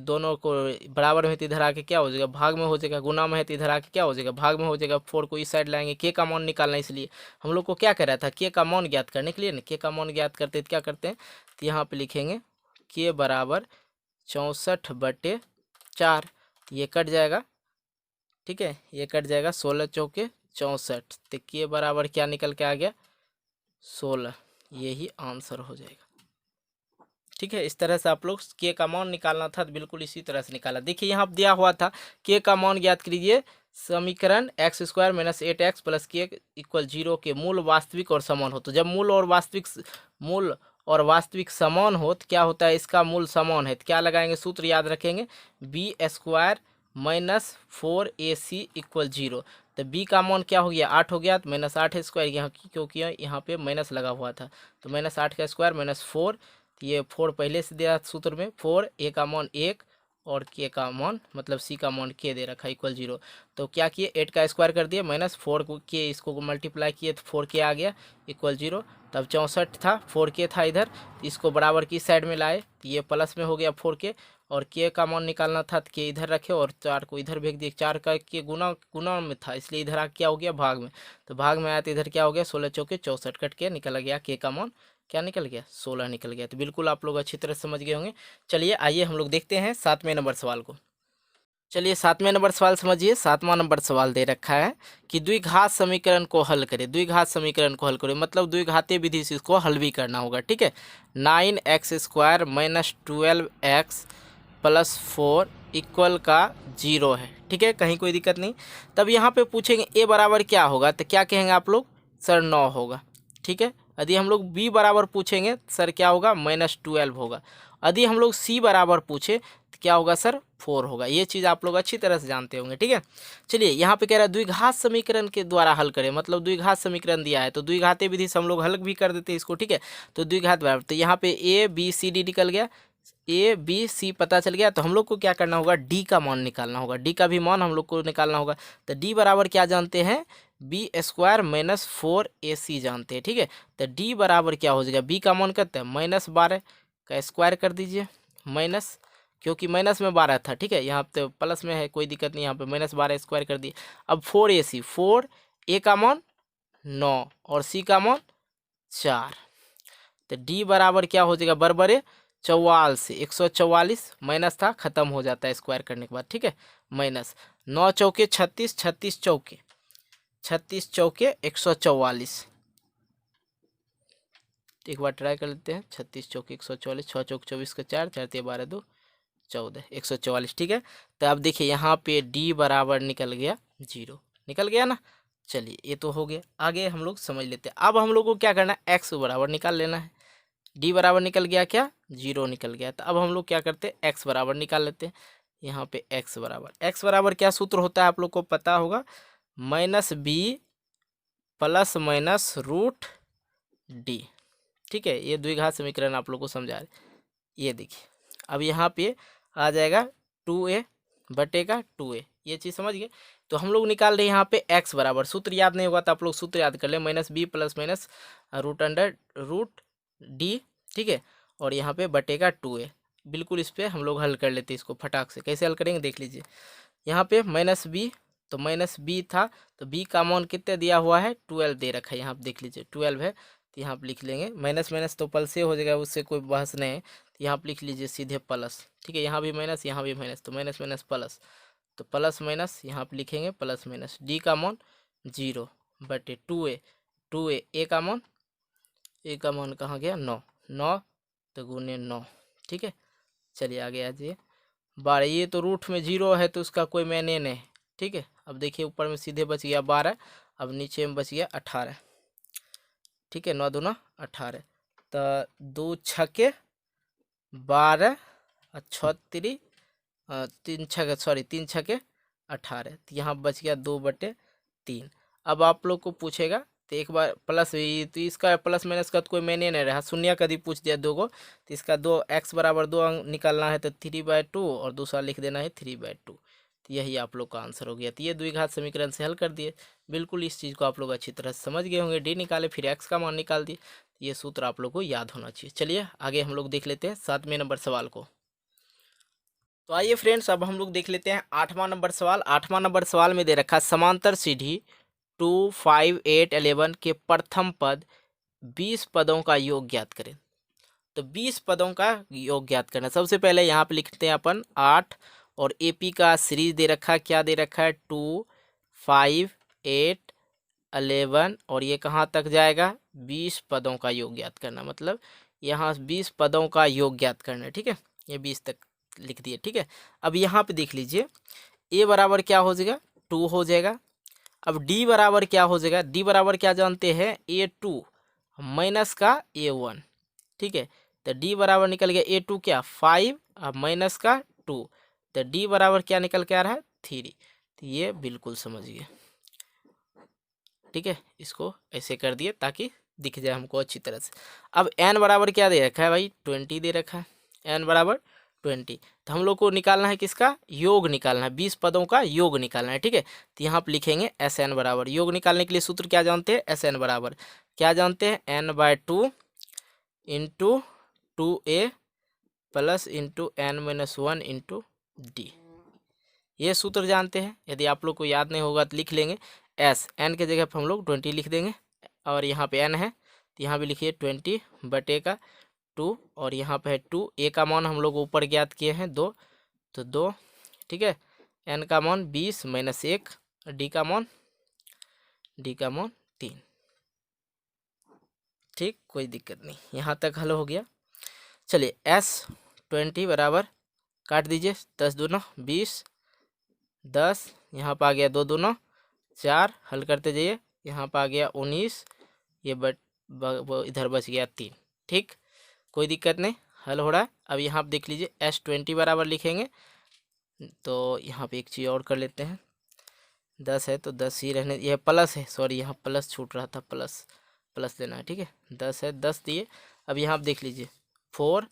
[SPEAKER 1] दोनों को बराबर में तो इधर आके क्या हो जाएगा भाग में हो जाएगा, गुना में है तो इधर आके क्या हो जाएगा भाग में हो जाएगा। 4 को इस साइड लाएंगे, के का मान निकालना, इसलिए हम लोग को क्या कर रहा था के का मान ज्ञात करने के लिए ना, के का मान ज्ञात करते तो क्या करते हैं, तो यहाँ पे लिखेंगे के बराबर 64/4, ये कट जाएगा, ठीक है, ये कट जाएगा, 16 चौके 64, तो के बराबर क्या निकल के आ गया 16, यही आंसर हो जाएगा, ठीक है, इस तरह से आप लोग के का मान निकालना था तो बिल्कुल इसी तरह से निकाला। देखिए यहाँ पर दिया हुआ था के का मान ज्ञात कीजिए, समीकरण x square minus 8x plus के इक्वल 0 के मूल वास्तविक और समान हो। तो जब मूल और वास्तविक समान हो तो क्या होता है, इसका मूल समान है तो क्या लगाएंगे, सूत्र याद रखेंगे, B square minus 4ac equal 0। तो बी का मान क्या हो गया, 8 हो गया, तो माइनस 8 स्क्वायर यहाँ क्योंकि यहाँ पे माइनस लगा हुआ था तो माइनस 8 का स्क्वायर माइनस 4, ये 4 पहले से दिया सूत्र में, 4 ए का मान 1 और के का मान मतलब सी का मान के दे रखा इक्वल 0। तो क्या किए, 8 का स्क्वायर कर दिए माइनस 4 को के इसको मल्टीप्लाई किए तो 4 के आ गया इक्वल 0। तब 64 था, 4 के था इधर, इसको बराबर की साइड में लाए तो ये प्लस में हो गया 4 के, और के का मान निकालना था तो के इधर रखे और 4 को इधर भेज दिए। 4 का के गुना में था इसलिए इधर क्या हो गया, भाग में, तो भाग में आया तो इधर क्या हो गया, 16 चौके 64 कट के निकल गया के का मान, क्या निकल गया, 16 निकल गया। तो बिल्कुल आप लोग अच्छी तरह समझ गए होंगे। चलिए आइए हम लोग देखते हैं 7वें नंबर सवाल को। चलिए 7वें नंबर सवाल समझिए। 7वां नंबर सवाल दे रखा है कि द्विघात समीकरण को हल करें। द्विघात समीकरण को हल करें मतलब द्विघातीय विधि से इसको हल भी करना होगा। ठीक है, 9x square minus 12x plus 4 equal का 0 है। ठीक है, कहीं कोई दिक्कत नहीं। तब यहाँ पे पूछेंगे ए बराबर क्या होगा, तो क्या कहेंगे आप लोग, सर 9 होगा। ठीक है, यदि हम लोग बी बराबर पूछेंगे सर क्या होगा, -12 होगा। यदि हम लोग सी बराबर पूछे तो क्या होगा सर, 4 होगा। ये चीज़ आप लोग अच्छी तरह से जानते होंगे। ठीक है, चलिए यहाँ पे कह रहा है द्विघात समीकरण के द्वारा हल करें, मतलब द्विघात समीकरण दिया है तो द्विघातीय विधि से हम लोग हल भी कर देते हैं इसको। ठीक है, तो द्विघात बराबर, तो यहाँ पे ए बी सी डी निकल गया, ए बी सी पता चल गया। तो हम लोग को क्या करना होगा, डी का मान निकालना होगा, डी का भी मान हम लोग को निकालना होगा। तो डी बराबर क्या जानते हैं, बी स्क्वायर माइनस 4ac जानते हैं। ठीक है, तो डी बराबर क्या हो जाएगा, बी का मान कहते हैं -12 का स्क्वायर कर दीजिए, माइनस, क्योंकि माइनस में 12 था। ठीक है, यहाँ पे प्लस में है कोई दिक्कत नहीं, यहाँ पे -12 स्क्वायर कर दिए। अब 4ac, 4 ए का मान 9 और सी का मान 4, तो डी बराबर क्या हो जाएगा, बराबर 44 से 144 माइनस था, खत्म हो जाता है स्क्वायर करने के बाद। ठीक है, माइनस 9 चौके 36, 36 चौके 144। एक बार ट्राई कर लेते हैं, 36 चौके 144, 6 चौक 24 का 4, 4 ते 12 2 14, 144। ठीक है, तो अब देखिए यहाँ पे डी बराबर निकल गया 0, निकल गया ना। चलिए ये तो हो गया, आगे हम लोग समझ लेते हैं। अब हम लोग को क्या करना है, एक्स बराबर निकाल लेना है। डी बराबर निकल गया, क्या 0 निकल गया। तो अब हम लोग क्या करते हैं, एक्स बराबर निकाल लेते हैं। यहाँ पे एक्स बराबर क्या सूत्र होता है आप लोग को पता होगा, -b plus minus root D. ठीक है, ये द्विघात समीकरण आप लोग को समझा रहे। ये देखिए अब यहाँ पे आ जाएगा 2a बटेगा 2a, ये चीज़ समझ गए। तो हम लोग निकाल रहे हैं यहाँ पे x बराबर, सूत्र याद नहीं होगा तो आप लोग सूत्र याद कर ले, -b plus minus root D. ठीक है, और यहाँ पे बटेगा 2a। बिल्कुल इस पर हम लोग हल कर लेते हैं इसको फटाक से। कैसे हल करेंगे देख लीजिए, यहाँ पे -b, तो -b था तो b का मान कितने दिया हुआ है, 12 दे रखा है। यहाँ पे देख लीजिए 12 है, तो यहाँ पे लिख लेंगे, माइनस माइनस तो प्लस से हो जाएगा, उससे कोई बहस नहीं है। तो यहाँ पे लिख लीजिए सीधे प्लस। ठीक है, यहाँ भी माइनस यहाँ भी माइनस, तो माइनस माइनस प्लस, तो प्लस माइनस यहाँ पे लिखेंगे प्लस माइनस। डी का मान 0 बटे 2a ए का मान कहाँ गया, 9 तो गुने 9। ठीक है, चलिए आगे आ जाइए। 12, ये तो रूट में 0 है तो उसका कोई मैंने नहीं। ठीक है, अब देखिए ऊपर में सीधे बच गया 12, अब नीचे में बच गया 18। ठीक है, 9 दूना 18, तो 2 छके 12 और 3 3 छके 18, तो यहाँ बच गया 2/3। अब आप लोग को पूछेगा तो एक बार प्लस, तो इसका प्लस माइनस का तो कोई मैंने नहीं रहा, शून्य का यदि पूछ दिया 2 को, तो इसका 2 x बराबर 2 निकालना है तो 3/2 और दूसरा लिख देना है 3/2। तो यही आप लोग का आंसर हो गया। तो ये द्विघात समीकरण से हल कर दिए। बिल्कुल इस चीज़ को आप लोग अच्छी तरह से समझ गए होंगे। डी निकाले फिर एक्स का मान निकाल दिए, ये सूत्र आप लोग को याद होना चाहिए। चलिए आगे हम लोग देख लेते हैं 7वें नंबर सवाल को। तो आइए फ्रेंड्स, अब हम लोग देख लेते हैं 8वां नंबर सवाल। 8वां नंबर सवाल में दे रखा समांतर सीढ़ी 2 5 8 11 के प्रथम पद 20 पदों का योग ज्ञात करें। तो 20 पदों का योग ज्ञात करना। सबसे पहले यहाँ पे लिखते हैं अपन 8, और एपी का सीरीज दे रखा है, क्या दे रखा है, 2 5 8 11, और ये कहाँ तक जाएगा, 20 पदों का योग ज्ञात करना। मतलब यहाँ 20 पदों का योग ज्ञात करना है। ठीक है, ये 20 तक लिख दिए। ठीक है, अब यहाँ पे देख लीजिए a बराबर क्या हो जाएगा, 2 हो जाएगा। अब d बराबर क्या हो जाएगा, d बराबर क्या जानते हैं, a2 माइनस का a1। ठीक है, तो d बराबर निकल गया a2 क्या 5 अब माइनस का 2, तो d बराबर क्या निकल के आ रहा है 3। तो ये बिल्कुल समझिए। ठीक है, इसको ऐसे कर दिए ताकि दिख जाए हमको अच्छी तरह से। अब n बराबर क्या दे रखा है भाई, 20 दे रखा है, n बराबर 20। तो हम लोग को निकालना है किसका, योग निकालना है, 20 पदों का योग निकालना है। ठीक है, तो यहाँ पर लिखेंगे SN बराबर, योग निकालने के लिए सूत्र क्या जानते हैं, SN बराबर क्या जानते हैं, n/2 into 2a plus into n-1 into D. ये सूत्र जानते हैं। यदि आप लोग को याद नहीं होगा तो लिख लेंगे, एस एन के जगह पर हम लोग 20 लिख देंगे, और यहाँ पे एन है तो यहाँ भी लिखिए 20 बटे का 2, और यहाँ पे है 2। ए का मान हम लोग ऊपर ज्ञात किए हैं 2, तो 2। ठीक है, एन का मान 20 माइनस 1, डी का मान 3। ठीक, कोई दिक्कत नहीं, यहाँ तक हल हो गया। चलिए S20 बराबर काट दीजिए, 10 दूना 20, 10 यहाँ पर आ गया 2 दूना 4, हल करते जाइए, यहाँ पर आ गया 19, ये इधर बच गया 3। ठीक, कोई दिक्कत नहीं, हल हो रहा है। अब यहाँ पर देख लीजिए S20 बराबर लिखेंगे, तो यहाँ पे एक चीज़ और कर लेते हैं, 10 है तो 10 ही रहने, यह प्लस है, सॉरी यहाँ प्लस छूट रहा था, प्लस लेना है। ठीक है, 10 है 10 दिए। अब यहाँ आप देख लीजिए 4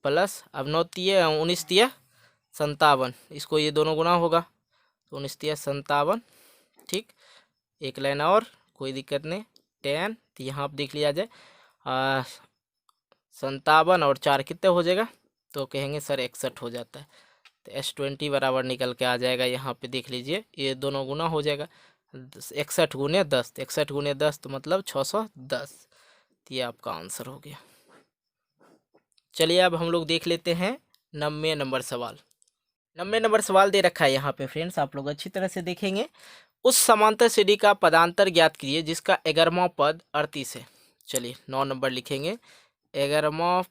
[SPEAKER 1] प्लस, अब 9 दिए 19 दिए 57, इसको ये दोनों गुना होगा तो 19 दिया 57। ठीक, एक लाइन और, कोई दिक्कत नहीं, 10। तो यहाँ आप देख लिया जाए 57 और 4 कितने हो जाएगा, तो कहेंगे सर 61 हो जाता है। तो S20 बराबर निकल के आ जाएगा, यहाँ पे देख लीजिए ये दोनों गुना हो जाएगा, 61 गुने 10, 61 गुने 10 तो मतलब 610। तो ये आपका आंसर हो गया। चलिए अब हम लोग देख लेते हैं 90 नंबर सवाल। 90 नंबर सवाल दे रखा है यहाँ पे फ्रेंड्स, आप लोग अच्छी तरह से देखेंगे। उस समांतर सीढ़ी का पदांतर ज्ञात कीजिए जिसका 11वां पद 38 है। चलिए 9 नंबर लिखेंगे, 11वां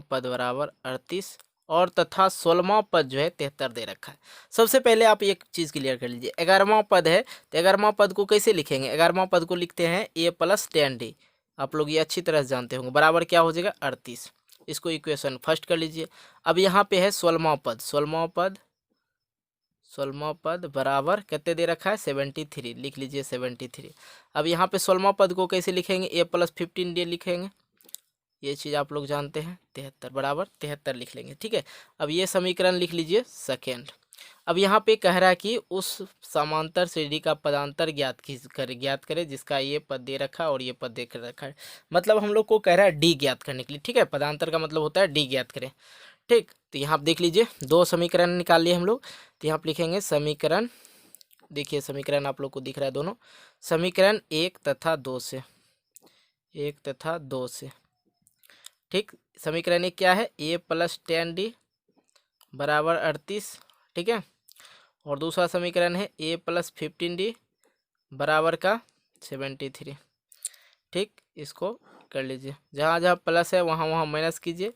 [SPEAKER 1] पद बराबर 38, और तथा 16वां पद जो है 73 दे रखा है। सबसे पहले आप एक चीज़ क्लियर कर लीजिए, 11वां पद है तो 11वां पद को कैसे लिखेंगे, 11वां पद को लिखते हैं a प्लस 10d। आप लोग ये अच्छी तरह से जानते होंगे, बराबर क्या हो जाएगा 38। इसको इक्वेशन फर्स्ट कर लीजिए। अब यहाँ पे है 16वां पद, 16वां पद बराबर कितने दे रखा है 73, लिख लीजिए 73। अब यहाँ पे 16वां पद को कैसे लिखेंगे, a प्लस 15d लिखेंगे, ये चीज़ आप लोग जानते हैं, 73 बराबर 73 लिख लेंगे। ठीक है, अब ये समीकरण लिख लीजिए सेकेंड। अब यहाँ पे कह रहा है कि उस समांतर श्रेणी का पदांतर ज्ञात करें जिसका ये पद दे रखा है और ये पद दे रखा है, मतलब हम लोग को कह रहा है डी ज्ञात करने के लिए। ठीक है, पदांतर का मतलब होता है डी ज्ञात करें। ठीक, तो यहाँ आप देख लीजिए 2 समीकरण निकाल लिए हम लोग, तो यहाँ आप लिखेंगे समीकरण, देखिए समीकरण आप लोग को दिख रहा है दोनों, समीकरण 1 तथा 2 से, 1 तथा 2 से। ठीक, समीकरण 1 क्या है, a प्लस 10d बराबर 38। ठीक है, और दूसरा समीकरण है a प्लस 15d बराबर का 73। ठीक, इसको कर लीजिए, जहाँ जहाँ प्लस है वहाँ वहाँ माइनस कीजिए,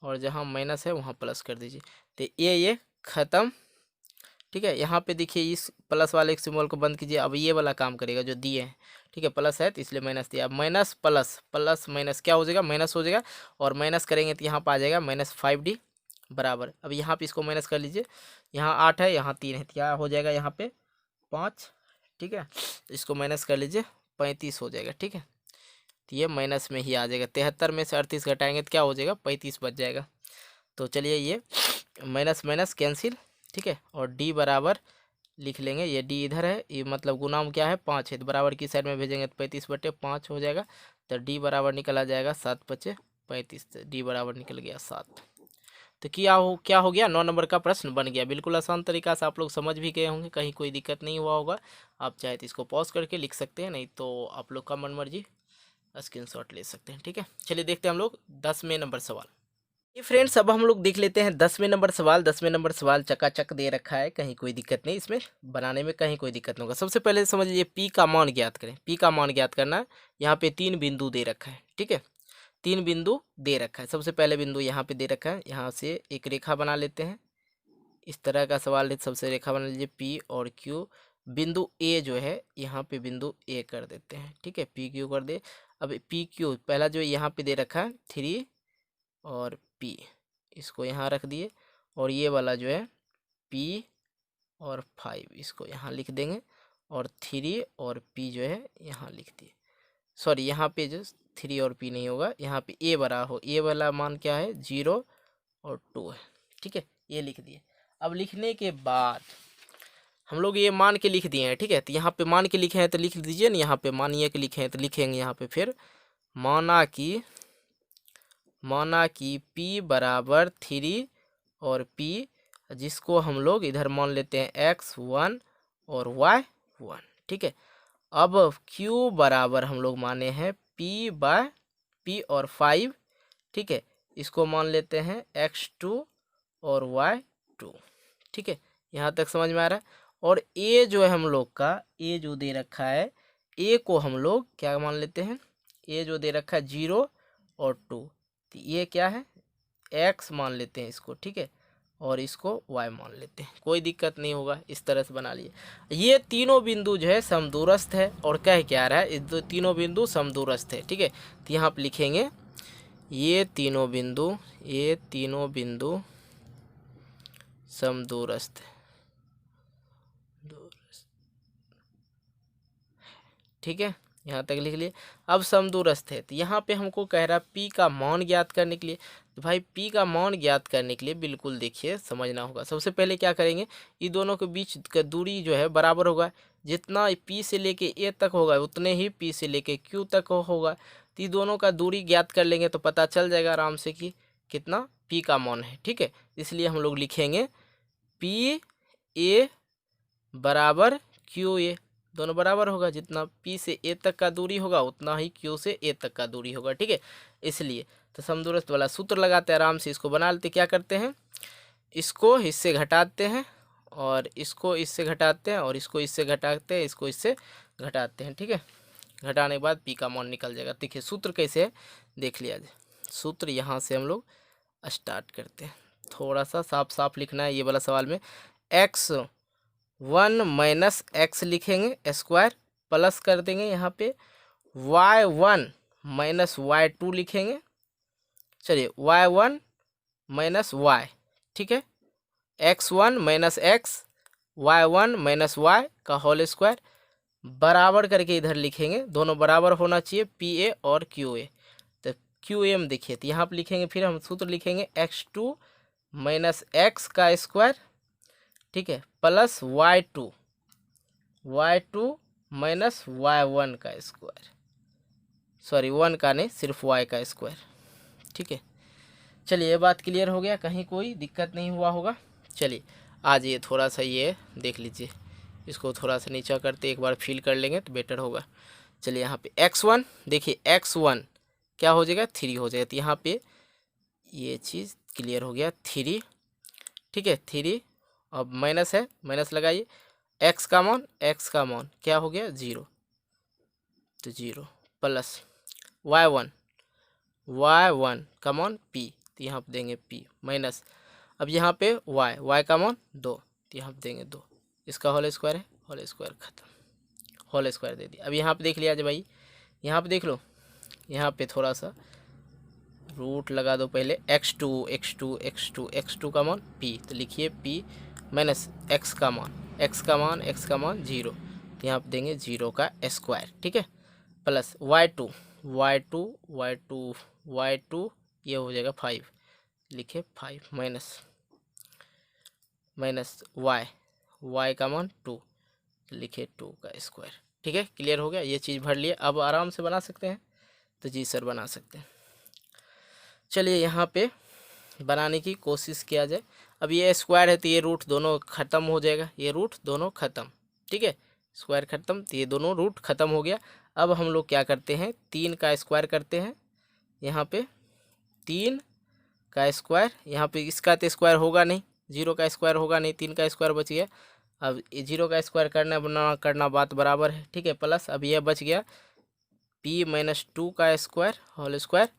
[SPEAKER 1] और जहाँ माइनस है वहाँ प्लस कर दीजिए, तो ये ख़त्म। ठीक है, यहाँ पे देखिए इस प्लस वाले एक सिंबल को बंद कीजिए, अब ये वाला काम करेगा जो दिए हैं। ठीक है, प्लस है तो इसलिए माइनस दिया, अब माइनस प्लस, प्लस माइनस क्या हो जाएगा, माइनस हो जाएगा, और माइनस करेंगे तो यहाँ पर आ जाएगा -5d बराबर। अब यहाँ पे इसको माइनस कर लीजिए, यहाँ 8 है यहाँ 3 है, तो क्या हो जाएगा यहाँ पे 5। ठीक है, इसको माइनस कर लीजिए 35 हो जाएगा। ठीक है, तो ये माइनस में ही आ जाएगा, 73 में से 38 घटाएंगे तो क्या हो जाएगा 35 बच जाएगा। तो चलिए ये माइनस माइनस कैंसिल। ठीक है, और d बराबर लिख लेंगे, ये d इधर है, ये मतलब गुणाम क्या है 5 है, तो बराबर की साइड में भेजेंगे तो 35/5 हो जाएगा, तो d बराबर निकल आ जाएगा 7×5=35, तो d बराबर निकल गया 7। तो क्या हो गया, 9 नंबर का प्रश्न बन गया। बिल्कुल आसान तरीका से आप लोग समझ भी गए होंगे, कहीं कोई दिक्कत नहीं हुआ होगा। आप चाहे तो इसको पॉज करके लिख सकते हैं, नहीं तो आप लोग का मन मर्जी स्क्रीनशॉट ले सकते हैं। ठीक है, चलिए देखते हैं हम लोग 10वें नंबर सवाल। ये फ्रेंड्स अब हम लोग देख लेते हैं 10वें नंबर सवाल। 10वें नंबर सवाल चकाचक दे रखा है, कहीं कोई दिक्कत नहीं, इसमें बनाने में कहीं कोई दिक्कत नहीं होगा। सबसे पहले समझ लीजिए पी का मान ज्ञात करें। पी का मान ज्ञात करना है। यहाँ पे 3 बिंदु दे रखा है, ठीक है, 3 बिंदु दे रखा है। सबसे पहले बिंदु यहाँ पे दे रखा है, यहाँ से एक रेखा बना लेते हैं। इस तरह का सवाल है, सबसे रेखा बना लीजिए पी और क्यू। बिंदु ए जो है यहाँ पे बिंदु ए कर देते हैं, ठीक है, पी क्यू कर दे। अब पी क्यू पहला जो यहाँ पे दे रखा है 3 और पी, इसको यहाँ रख दिए। और ये वाला जो है पी और 5 इसको यहाँ लिख देंगे। और 3 और पी जो है यहाँ लिख दिए। सॉरी, यहाँ पे जो 3 और पी नहीं होगा, यहाँ पे ए बड़ा हो, ए वाला मान क्या है 0 और 2 है, ठीक है, ये लिख दिए। अब लिखने के बाद हम लोग ये मान के लिख दिए हैं, ठीक है, तो यहाँ पे मान के लिखे हैं तो लिख दीजिए ना, यहाँ पे मानिए के लिखे हैं तो लिखेंगे यहाँ पे फिर माना कि P बराबर 3 और P, जिसको हम लोग इधर मान लेते हैं x1 और y1, ठीक है। अब Q बराबर हम लोग माने हैं P और 5, ठीक है, इसको मान लेते हैं x2 और y2, ठीक है, यहाँ तक समझ में आ रहा है। और A जो है हम लोग का, A जो दे रखा है, A को हम लोग क्या मान लेते हैं, A जो दे रखा है 0 और 2, तो ये क्या है x मान लेते हैं इसको, ठीक है, और इसको y मान लेते हैं, कोई दिक्कत नहीं होगा। इस तरह से बना लिए। ये तीनों बिंदु जो है समदूरस्थ है, और कह क्या रहा है, इस तीनों बिंदु समदूरस्थ है, ठीक है, तो यहाँ पे लिखेंगे ये तीनों बिंदु समदूरस्थ, ठीक है, यहाँ तक लिख लिए। अब समदूरस्थ है, तो यहाँ पे हमको कह रहा है P का मान ज्ञात करने के लिए। तो भाई P का मान ज्ञात करने के लिए बिल्कुल देखिए समझना होगा। सबसे पहले क्या करेंगे, ये दोनों के बीच का दूरी जो है बराबर होगा। जितना P से लेके A तक होगा उतने ही P से लेके Q तक होगा। तो ये दोनों का दूरी ज्ञात कर लेंगे तो पता चल जाएगा आराम से कि कितना P का मान है, ठीक है। इसलिए हम लोग लिखेंगे PA बराबर QA, दोनों बराबर होगा। जितना P से A तक का दूरी होगा उतना ही Q से A तक का दूरी होगा, ठीक है। इसलिए तो समदूरस्थ वाला सूत्र लगाते हैं, आराम से इसको बना लेते। क्या करते हैं, इसको इससे घटाते हैं और इसको इससे घटाते हैं और इसको इससे घटाते हैं, इसको इससे घटाते हैं, ठीक है। घटाने के बाद P का मान निकल जाएगा। देखिए सूत्र कैसे है देख लिया जाए। सूत्र यहाँ से हम लोग स्टार्ट करते हैं, थोड़ा सा साफ साफ लिखना है ये वाला सवाल में। x1 माइनस एक्स लिखेंगे स्क्वायर, प्लस कर देंगे यहाँ पे y1 माइनस y2 लिखेंगे। चलिए y1 माइनस y, ठीक है, x1 minus x, y1 minus y का होल स्क्वायर, बराबर करके इधर लिखेंगे, दोनों बराबर होना चाहिए PA और QA। तो QM देखिए, तो यहाँ पर लिखेंगे, फिर हम सूत्र लिखेंगे x2 माइनस एक्स का स्क्वायर, ठीक है, प्लस y2 माइनस y1 का स्क्वायर, सॉरी 1 का नहीं, सिर्फ y का स्क्वायर, ठीक है। चलिए ये बात क्लियर हो गया, कहीं कोई दिक्कत नहीं हुआ होगा। चलिए आज ये थोड़ा सा ये देख लीजिए, इसको थोड़ा सा नीचा करते एक बार फिल कर लेंगे तो बेटर होगा। चलिए यहाँ पे x1 देखिए, x1 क्या हो जाएगा 3 हो जाएगा, तो यहाँ पे ये चीज़ क्लियर हो गया 3, ठीक है 3। अब माइनस है, माइनस लगाइए, x का मान क्या हो गया 0, तो 0 प्लस y1 का मान p, तो यहाँ पे देंगे p माइनस, अब यहाँ पे y का मान 2, तो यहाँ पे देंगे 2, इसका होल स्क्वायर है, होल स्क्वायर खत्म, होल स्क्वायर दे दिया। अब यहाँ पे देख लिया जाए भाई, यहाँ पे देख लो, यहाँ पे थोड़ा सा रूट लगा दो पहले, x2 का मान p, तो लिखिए p माइनस x का मान 0, तो यहाँ पे देंगे 0 का स्क्वायर, ठीक है, प्लस y2 ये हो जाएगा 5, लिखे 5 माइनस y का मान 2, लिखे 2 का स्क्वायर, ठीक है। क्लियर हो गया, ये चीज़ भर लिए। अब आराम से बना सकते हैं, तो जी सर बना सकते हैं। चलिए यहाँ पे बनाने की कोशिश किया जाए। अब ये स्क्वायर है तो ये रूट दोनों ख़त्म हो जाएगा, ये रूट दोनों ख़त्म, ठीक है, स्क्वायर ख़त्म, तो ये दोनों रूट ख़त्म हो गया। अब हम लोग क्या करते हैं, 3 का स्क्वायर करते हैं, यहाँ पे 3 का स्क्वायर, यहाँ पे इसका तो स्क्वायर होगा नहीं, 0 का स्क्वायर होगा नहीं, 3 का स्क्वायर बच गया। अब 0 का स्क्वायर करना बात बराबर है, ठीक है, प्लस अब यह बच गया p माइनस 2 का स्क्वायर होल स्क्वायर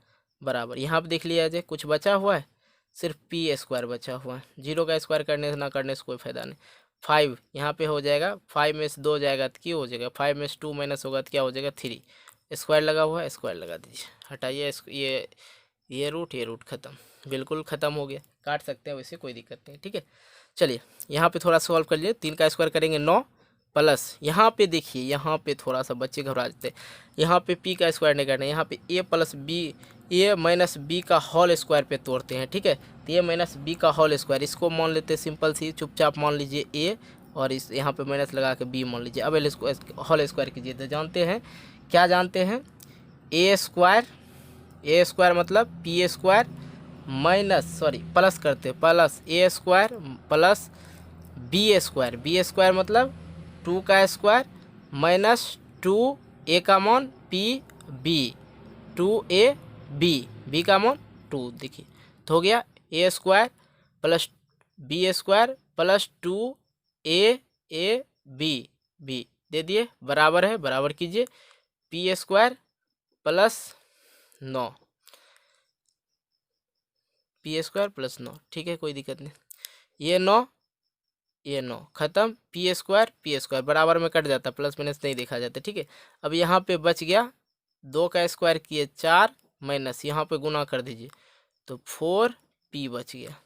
[SPEAKER 1] बराबर, यहाँ पे देख लिया जाए कुछ बचा हुआ है, सिर्फ पी स्क्वायर बचा हुआ है। 0 का स्क्वायर करने से ना करने से कोई फायदा नहीं। 5 यहाँ पे हो जाएगा, 5 में से 2 जाएगा तो क्यों हो जाएगा, 5 में से 2 माइनस होगा तो क्या हो जाएगा 3। स्क्वायर लगा हुआ है, स्क्वायर लगा दीजिए, हटाइए ये रूट खत्म, बिल्कुल ख़त्म हो गया। काट सकते हैं वैसे, कोई दिक्कत नहीं, ठीक है। चलिए यहाँ पे थोड़ा सॉल्व कर लिए, 3 का स्क्वायर करेंगे 9 प्लस यहाँ पे देखिए, यहाँ पे थोड़ा सा बच्चे घबरा जाते हैं, यहाँ पे p का स्क्वायर नहीं करना है, यहाँ पे a plus b, a minus b का होल स्क्वायर पे तोड़ते हैं, ठीक है। तो ए माइनस बी का होल स्क्वायर, इसको मान लेते हैं सिंपल सी, चुपचाप मान लीजिए a और इस यहाँ पे माइनस लगा के b मान लीजिए। अब इसको होल स्क्वायर कीजिए, तो जानते हैं क्या जानते हैं, ए स्क्वायर मतलब पी स्क्वायर माइनस प्लस करते प्लस ए स्क्वायर प्लस बी स्क्वायर मतलब 2 का स्क्वायर माइनस 2a का मान पी बी, 2ab का मान 2, देखिए तो हो गया a square plus b square plus 2ab b दे दिए, बराबर है, बराबर कीजिए p square plus 9, p square plus 9, ठीक है, कोई दिक्कत नहीं। ये 9 खत्म, पी स्क्वायर बराबर में कट जाता, प्लस माइनस नहीं देखा जाता, ठीक है। अब यहाँ पे बच गया 2 का स्क्वायर किए 4 माइनस यहाँ पे गुना कर दीजिए तो 4p बच गया,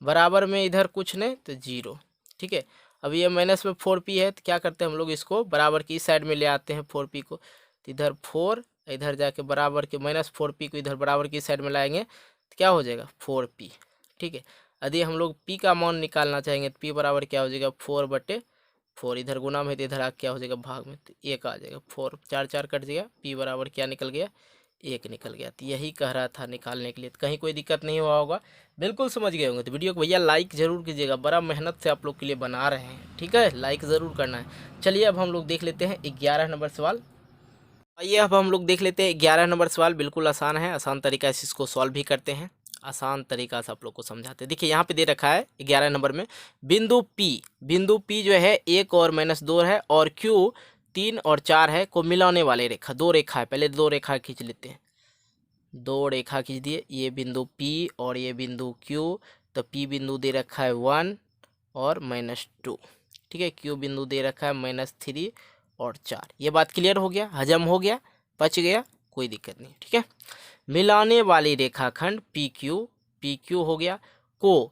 [SPEAKER 1] बराबर में इधर कुछ नहीं तो 0, ठीक है। अब ये माइनस में 4p है तो क्या करते हैं हम लोग, इसको बराबर की इस साइड में ले आते हैं 4p को, तो इधर 4 इधर जाके बराबर के माइनस 4p को इधर बराबर की साइड में लाएंगे तो क्या हो जाएगा 4p, ठीक है। यदि हम लोग p का मान निकालना चाहेंगे तो p बराबर क्या हो जाएगा 4/4, इधर गुना में तो इधर आ क्या हो जाएगा भाग में, तो 1 आ जाएगा, 4 4 4 कट जाएगा, p बराबर क्या निकल गया 1 निकल गया। तो यही कह रहा था निकालने के लिए, तो कहीं कोई दिक्कत नहीं हुआ होगा, बिल्कुल समझ गए होंगे। तो वीडियो को भैया लाइक ज़रूर कीजिएगा, बड़ा मेहनत से आप लोग के लिए बना रहे हैं, ठीक है, लाइक ज़रूर करना है। चलिए अब हम लोग देख लेते हैं 11 नंबर सवाल। आइए अब हम लोग देख लेते हैं 11 नंबर सवाल, बिल्कुल आसान है, आसान तरीका से इसको सॉल्व भी करते हैं, आसान तरीका से आप लोग को समझाते हैं। देखिए यहाँ पे दे रखा है 11 नंबर में बिंदु P जो है 1 और -2 है और Q 3 और 4 है को मिलाने वाले रेखा, 2 रेखा है, पहले 2 रेखा खींच लेते हैं, 2 रेखा खींच दिए, ये बिंदु P और ये बिंदु Q, तो P बिंदु दे रखा है 1 और -2, ठीक है, Q बिंदु दे रखा है -3 और 4। ये बात क्लियर हो गया, हजम हो गया, पच गया, कोई दिक्कत नहीं, ठीक है। मिलाने वाली रेखाखंड PQ हो गया को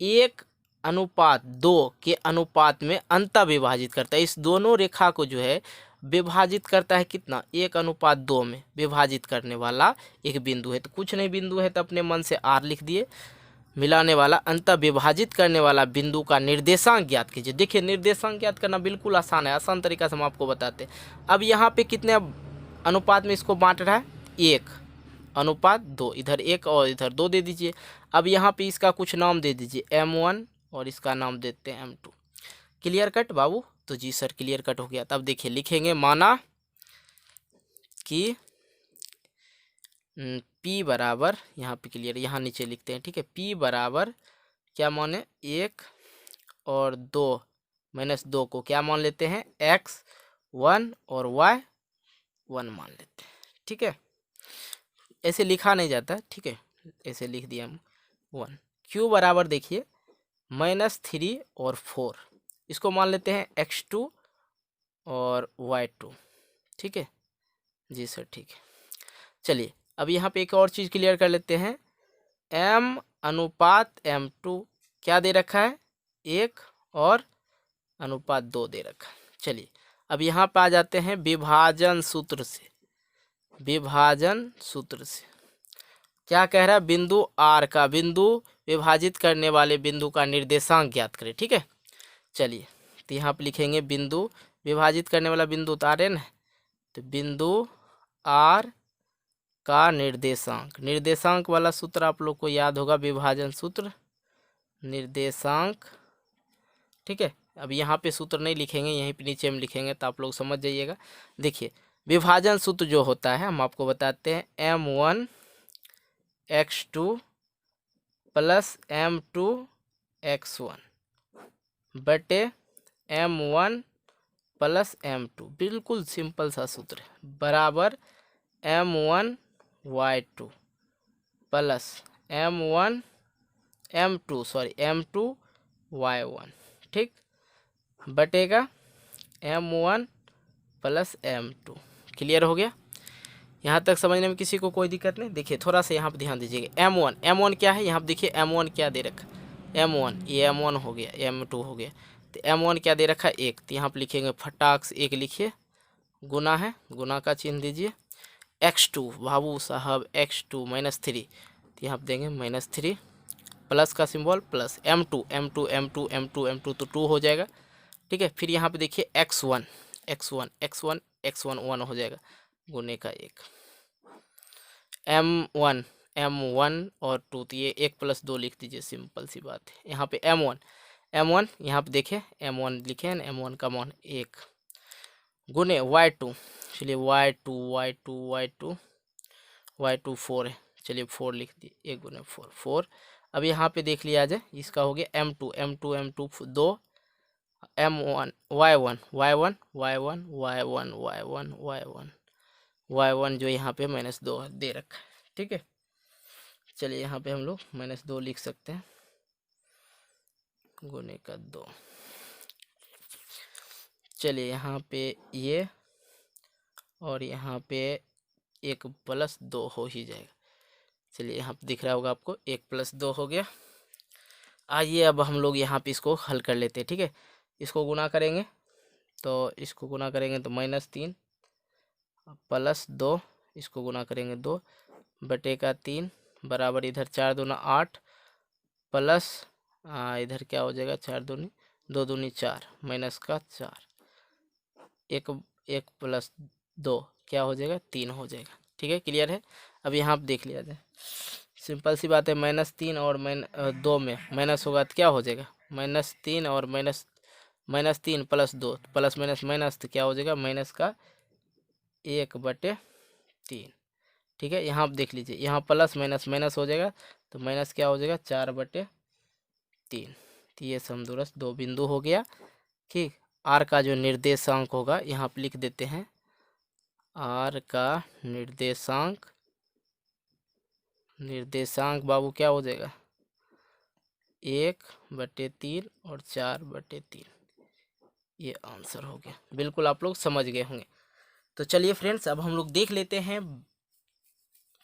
[SPEAKER 1] 1:2 के अनुपात में अंतः विभाजित करता है, इस दोनों रेखा को जो है विभाजित करता है कितना 1:2 में विभाजित करने वाला एक बिंदु है, तो कुछ नहीं बिंदु है तो अपने मन से R लिख दिए। मिलाने वाला अंतः विभाजित करने वाला बिंदु का निर्देशांक ज्ञात कीजिए। देखिए निर्देशांक ज्ञात करना बिल्कुल आसान है, आसान तरीका से हम आपको बताते हैं। अब यहाँ पे कितने अनुपात में इसको बांट रहा है 1:2, इधर 1 और इधर 2 दे दीजिए। अब यहाँ पे इसका कुछ नाम दे दीजिए M1 और इसका नाम देते हैं M2। क्लियर कट बाबू, तो जी सर क्लियर कट हो गया। तब देखिए लिखेंगे माना कि P बराबर, यहाँ पे क्लियर, यहाँ नीचे लिखते हैं, ठीक है, P बराबर क्या माने 1 और 2 -2 को क्या मान लेते हैं x1 और y1 मान लेते हैं, ठीक है। ऐसे लिखा नहीं जाता, ठीक है, ऐसे लिख दिया हम 1। Q बराबर देखिए -3 और 4, इसको मान लेते हैं x2 और y2, ठीक है जी सर, ठीक है। चलिए अब यहाँ पे एक और चीज़ क्लियर कर लेते हैं, M/M2 क्या दे रखा है 1 और /2 दे रखा है। चलिए अब यहाँ पे आ जाते हैं विभाजन सूत्र से, क्या कह रहा है बिंदु R का, बिंदु विभाजित करने वाले बिंदु का निर्देशांक ज्ञात करें, ठीक है। चलिए तो यहाँ पे लिखेंगे बिंदु विभाजित करने वाला बिंदु तो R है ना, तो बिंदु R का निर्देशांक वाला सूत्र आप लोग को याद होगा, विभाजन सूत्र निर्देशांक, ठीक है। अब यहाँ पे सूत्र नहीं लिखेंगे, यहीं पे नीचे में लिखेंगे तो आप लोग समझ जाइएगा। देखिए विभाजन सूत्र जो होता है हम आपको बताते हैं, M1 x2 plus M2 x1 बटे M1 प्लस M2, बिल्कुल सिंपल सा सूत्र है, बराबर M1 y2 plus M2 y1, ठीक, बटेगा M1 प्लस M2। क्लियर हो गया? यहाँ तक समझने में किसी को कोई दिक्कत नहीं? देखिए थोड़ा सा यहाँ पर ध्यान दीजिएगा। M1 क्या है, यहाँ पर देखिए M1 क्या दे रखा, M1, ये M1 हो गया, M2 हो गया, तो M1 क्या दे रखा, 1, तो यहाँ पर लिखेंगे फटाक से 1 लिखिए, गुना है, गुना का चिन्ह दीजिए। x2 बाबू साहब x2 -3, तो यहाँ पर देंगे -3, प्लस का सिंबल प्लस M2 तो 2 हो जाएगा, ठीक है। फिर यहाँ पे देखिए x1 1 हो जाएगा, गुने का 1, M1 और 2, तो ये 1 + 2 लिख दीजिए, सिंपल सी बात है। यहाँ पे M1 यहाँ पे देखिए M1 लिखे हैं, M1 का मान 1, गुने y2, चलिए y2 4 है, चलिए 4 लिख दिए, 1 गुने 4। अब यहाँ पे देख लिया जाए, इसका हो गया M2 2, M1 y1 जो यहाँ पे -2 दे रखा है, ठीक है। चलिए यहाँ पे हम लोग -2 लिख सकते हैं, गुने का 2। चलिए यहाँ पे ये और यहाँ पे 1 + 2 हो ही जाएगा। चलिए यहाँ पे दिख रहा होगा आपको, 1 + 2 हो गया। आइए अब हम लोग यहाँ पे इसको हल कर लेते हैं, ठीक है। इसको गुना करेंगे तो -3 + 2, इसको गुना करेंगे 2 बटे का 3 बराबर, इधर 4 दूना 8 प्लस इधर क्या हो जाएगा, 4 दूनी 2 दूनी 4 माइनस का 4, 1 + 2 क्या हो जाएगा, 3 हो जाएगा, ठीक है। क्लियर है? अब यहाँ पे देख लिया जाए, सिंपल सी बात है, -3 और 2 में माइनस होगा तो क्या हो जाएगा, -3 और -3 + 2, प्लस माइनस माइनस, तो क्या हो जाएगा, माइनस का 1/3, ठीक है। यहाँ आप देख लीजिए, यहाँ प्लस माइनस माइनस हो जाएगा, तो माइनस क्या हो जाएगा, 4/3, तो ये समदूरस्थ 2 बिंदु हो गया, ठीक। आर का जो निर्देशांक होगा यहाँ पे लिख देते हैं, आर का निर्देशांक बाबू क्या हो जाएगा, 1/3 और 4/3, ये आंसर हो गया। बिल्कुल आप लोग समझ गए होंगे। तो चलिए फ्रेंड्स, अब हम लोग देख लेते हैं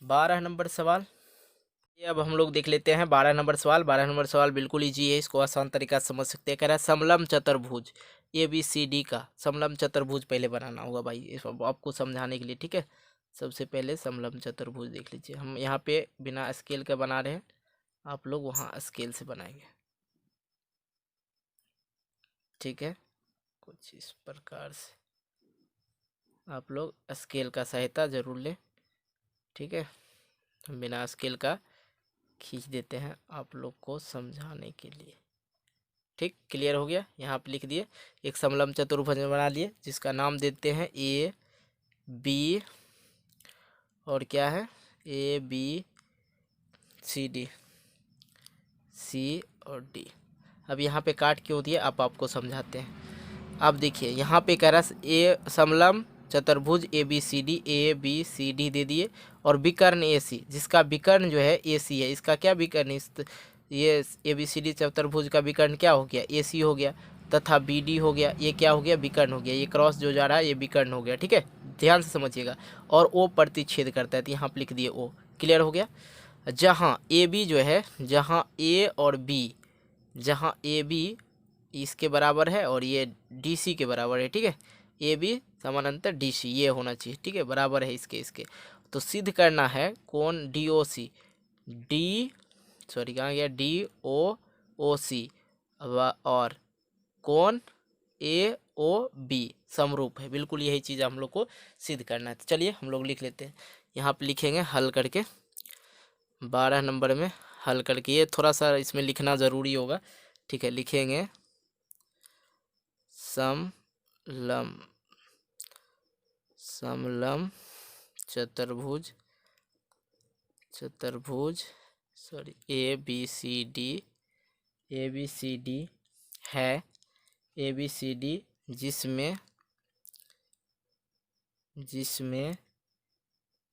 [SPEAKER 1] 12 नंबर सवाल। ये अब हम लोग देख लेते हैं 12 नंबर सवाल। 12 नंबर सवाल बिल्कुल ईजी है, इसको आसान तरीका से समझ सकते हैं। कह रहा है समलम चतुर्भुज ABCD का समलम चतुर्भुज पहले बनाना होगा भाई, इस आपको समझाने के लिए, ठीक है। सबसे पहले समलम चतुर्भुज देख लीजिए, हम यहाँ पे बिना स्केल के बना रहे हैं, आप लोग वहाँ स्केल से बनाएंगे, ठीक है। कुछ इस प्रकार से आप लोग स्केल का सहायता जरूर लें, ठीक है। हम बिना स्केल का खींच देते हैं आप लोग को समझाने के लिए, ठीक। क्लियर हो गया? यहाँ पे लिख दिए, एक समलम चतुर्भुज बना लिए, जिसका नाम देते हैं AB और क्या है, ABCD, C और D। अब यहाँ पे काट क्यों दिए, अब आपको समझाते हैं। अब देखिए यहाँ पे कह रहा है समलम चतुर्भुज ABCD दे दिए, और विकर्ण AC, जिसका विकर्ण जो है AC है, इसका क्या विकर्ण, ये ABCD चतुर्भुज का विकर्ण क्या हो गया, AC हो गया, तथा BD हो गया, ये क्या हो गया, विकर्ण हो गया, ये क्रॉस जो जा रहा है ये विकर्ण हो गया, ठीक है। ध्यान से समझिएगा। और O प्रतिच्छेद करता है, तो यहाँ पे लिख दिए O। क्लियर हो गया? जहाँ AB जो है, जहाँ A और B, जहाँ AB इसके बराबर है और ये DC के बराबर है, ठीक है। AB समानांतर DC ये होना चाहिए, ठीक है, बराबर है इसके। तो सिद्ध करना है कोण DOC, कहाँ गया, DOOC और कोण AOB समरूप है, बिल्कुल यही चीज़ हम लोग को सिद्ध करना है। तो चलिए हम लोग लिख लेते हैं, यहाँ पे लिखेंगे हल करके, 12 नंबर में हल करके, ये थोड़ा सा इसमें लिखना ज़रूरी होगा, ठीक है। लिखेंगे समलम चतुर्भुज sorry A B C D है, ए बी सी डी जिसमें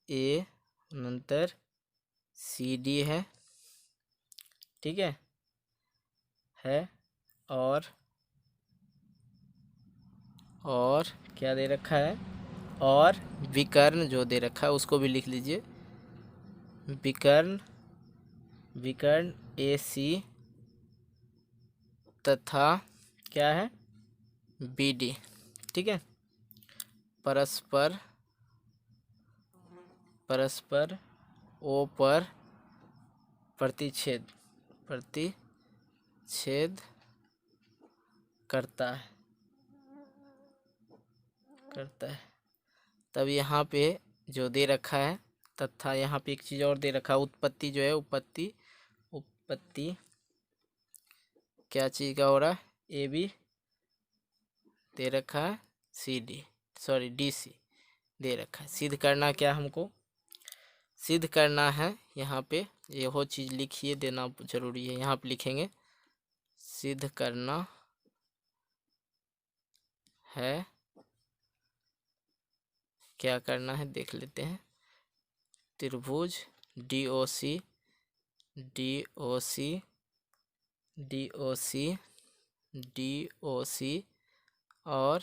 [SPEAKER 1] ए नंतर सी डी है, ठीक है और क्या दे रखा है, और विकर्ण जो दे रखा है उसको भी लिख लीजिए, विकर्ण ए सी तथा क्या है बी डी, ठीक है। परस्पर ओ पर प्रतिच्छेद करता है। तब यहाँ पे जो दे रखा है तथा यहाँ पे एक चीज़ और दे रखा है, उत्पत्ति जो है उत्पत्ति क्या चीज़ का हो रहा है, ए बी दे रखा है, c d sorry d c दे रखा है। सिद्ध करना क्या हमको सिद्ध करना है, यहाँ पे ये हो चीज़ लिखिए, देना जरूरी है। यहाँ पे लिखेंगे सिद्ध करना है, क्या करना है देख लेते हैं। त्रिभुज डी ओ सी और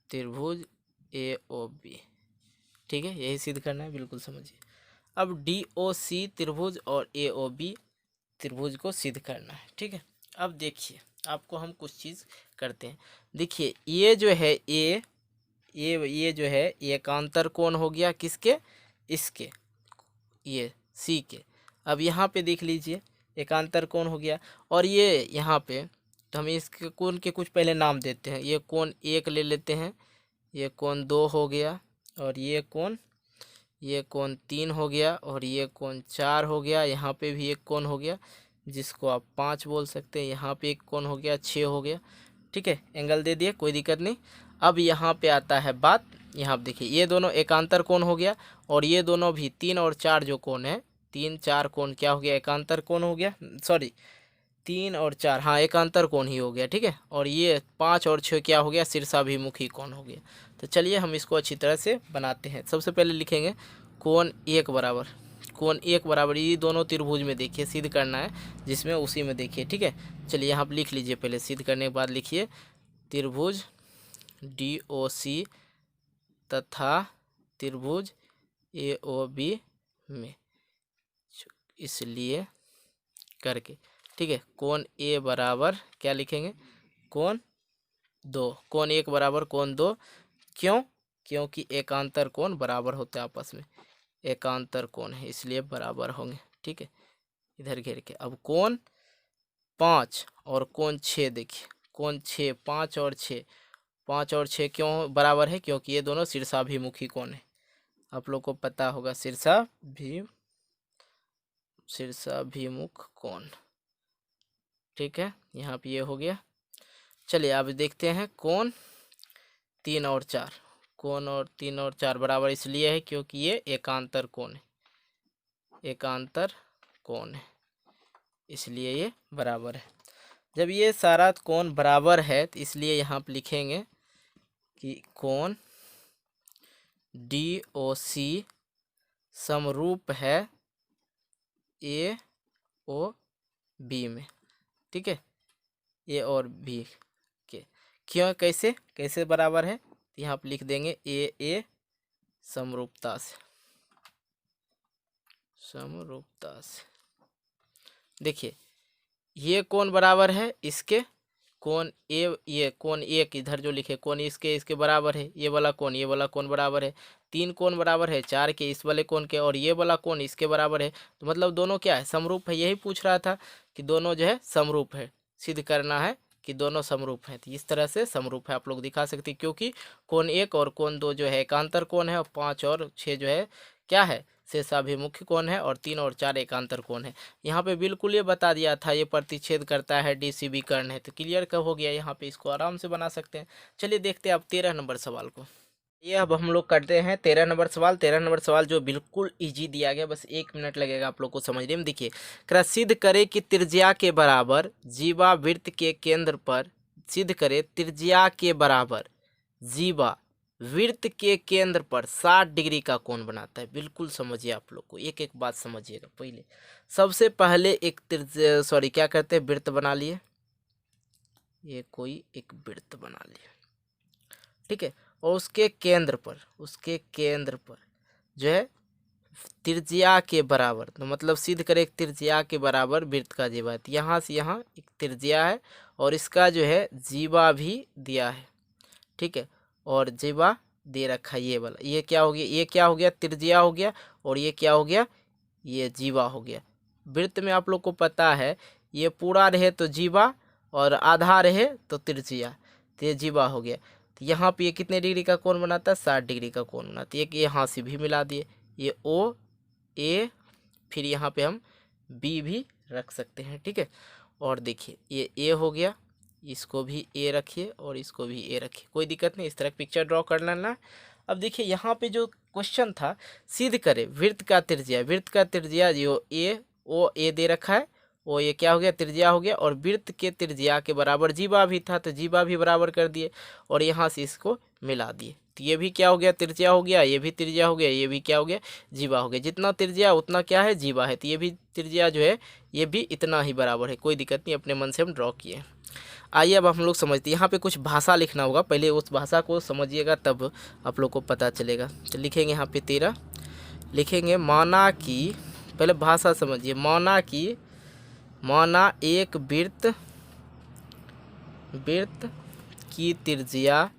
[SPEAKER 1] त्रिभुज ए ओ बी, ठीक है, यही सिद्ध करना है, बिल्कुल समझिए। अब डी ओ सी त्रिभुज और ए ओ बी त्रिभुज को सिद्ध करना है, ठीक है। अब देखिए आपको हम कुछ चीज़ करते हैं। देखिए ये जो है ये जो है एकांतर कोण हो गया किसके, इसके, ये सी के। अब यहाँ पे देख लीजिए एकांतर कोण हो गया, और ये यहाँ पे तो हम इसके कोण के कुछ पहले नाम देते हैं। ये कोण 1 ले लेते हैं, ये कोण 2 हो गया, और ये कोण 3 हो गया, और ये कोण 4 हो गया। यहाँ पे भी एक कोण हो गया जिसको आप 5 बोल सकते हैं। यहाँ पे एक कोण हो गया 6 हो गया, ठीक है, एंगल दे दिए, कोई दिक्कत नहीं। अब यहाँ पे आता है बात, यहाँ पे देखिए ये दोनों एकांतर कोण हो गया, और ये दोनों भी 3 और 4 जो कोण है, 3 4 कोण क्या हो गया, एकांतर कोण हो गया, सॉरी 3 और 4 हाँ एकांतर कोण ही हो गया, ठीक है। और ये 5 और 6 क्या हो गया, शीर्षाभिमुखी कोण हो गया। तो चलिए हम इसको अच्छी तरह से बनाते हैं। सबसे पहले लिखेंगे कोण 1 बराबर ये दोनों त्रिभुज में देखिए सिद्ध करना है, जिसमें उसी में देखिए, ठीक है। चलिए यहाँ पर लिख लीजिए, पहले सिद्ध करने के बाद लिखिए त्रिभुज डी ओ सी तथा त्रिभुज ए ओ बी में, इसलिए करके, ठीक है। कोण ए बराबर क्या लिखेंगे, कोण 2, कोण 1 बराबर कोण 2, क्योंकि एकांतर कोण बराबर होते हैं आपस में, एकांतर कोण है इसलिए बराबर होंगे, ठीक है। इधर घेर के अब कोण 5 और कोण 6 देखिए, कोण 6 5 और 6 क्यों बराबर है, क्योंकि ये दोनों शीर्षाभिमुखी कोण है। आप लोग को पता होगा शीर्षाभिमुख कोण, ठीक है। यहाँ पे ये हो गया। चलिए अब देखते हैं कोण 3 और 4, कोण और 3 और 4 बराबर इसलिए है क्योंकि ये एकांतर कोण है, इसलिए ये बराबर है। जब ये सारा कोण बराबर है तो इसलिए यहाँ पे लिखेंगे कि कोण डी ओ सी समरूप है ए ओ बी में, ठीक है, ए और बी के। क्यों कैसे बराबर है, तो यहाँ पे लिख देंगे ए समरूपता से देखिए ये कोण बराबर है इसके, कोण ए, ये कोण 1 इधर जो लिखे कोण इसके बराबर है, ये वाला कोण बराबर है। 3 कोण बराबर है 4 के इस वाले कोण के, और ये वाला कोण इसके बराबर है। तो मतलब दोनों क्या है, समरूप है। यही पूछ रहा था कि दोनों जो है समरूप है, सिद्ध करना है कि दोनों समरूप हैं। तो इस तरह से समरूप है आप लोग दिखा सकते हैं, क्योंकि कोण 1 और कोण 2 जो है एकांतर कोण है, और 5 और 6 जो है क्या है, शीर्षाभिमुखी कोण है, और 3 और 4 एकांतर कोण है। यहाँ पे बिल्कुल ये बता दिया था ये प्रतिच्छेद करता है, डीसीबी कर्ण है, तो क्लियर हो गया। यहाँ पे इसको आराम से बना सकते हैं। चलिए देखते हैं अब 13 नंबर सवाल को। ये अब हम लोग करते हैं 13 नंबर सवाल। 13 नंबर सवाल जो बिल्कुल इजी दिया गया, बस 1 मिनट लगेगा आप लोग को समझने में। देखिए, सिद्ध करे कि त्रिज्या के बराबर जीवा वृत्त के केंद्र पर, सिद्ध करे त्रिज्या के बराबर जीवा वृत्त के केंद्र पर 60 डिग्री का कोण बनाता है। बिल्कुल समझिए, आप लोग को एक एक बात समझिएगा। पहले सबसे पहले एक क्या करते हैं, वृत्त बना लिए। ये कोई एक वृत्त बना लिए, ठीक है। और उसके केंद्र पर जो है त्रिज्या के बराबर, तो मतलब सिद्ध करें त्रिज्या के बराबर वृत्त का जीवा है। तो यहाँ से यहाँ एक त्रिज्या है और इसका जो है जीवा भी दिया है, ठीक है। और जीवा दे रखा है ये वाला। ये क्या हो गया, ये क्या हो गया, त्रिज्या हो गया। और ये क्या हो गया, ये जीवा हो गया। वृत्त में आप लोग को पता है, ये पूरा रहे तो जीवा और आधा रहे तो त्रिज्या, तो ये जीवा हो गया। तो यहाँ पे ये कितने डिग्री का कोण बनाता है, 60 डिग्री का कोण बनाता है। एक यहाँ से भी मिला दिए, ये ओ ए, फिर यहाँ पे हम बी भी रख सकते हैं, ठीक है। और देखिए ये ए हो गया, इसको भी ए रखिए और इसको भी ए रखिए, कोई दिक्कत नहीं। इस तरह पिक्चर ड्रॉ कर लेना। अब देखिए यहाँ पे जो क्वेश्चन था, सिद्ध करे वृत्त का त्रिज्या, वृत्त का त्रिज्या जो ए ओ ए दे रखा है, वो ये क्या हो गया, त्रिज्या हो गया। और वृत्त के त्रिज्या के बराबर जीवा भी था, तो जीवा भी बराबर कर दिए और यहाँ से इसको मिला दिए। तो ये भी क्या हो गया, त्रिज्या हो गया, ये भी त्रिज्या हो गया, ये भी क्या हो गया, जीवा हो गया। जितना त्रिज्या उतना क्या है, जीवा है। तो ये भी त्रिज्या जो है ये भी इतना ही बराबर है, कोई दिक्कत नहीं, अपने मन से हम ड्रॉ किए। आइए अब हम लोग समझते हैं। यहाँ पे कुछ भाषा लिखना होगा, पहले उस भाषा को समझिएगा तब आप लोग को पता चलेगा। तो लिखेंगे यहाँ पे 13, लिखेंगे माना कि, पहले भाषा समझिए। माना एक वृत्त की त्रिज्या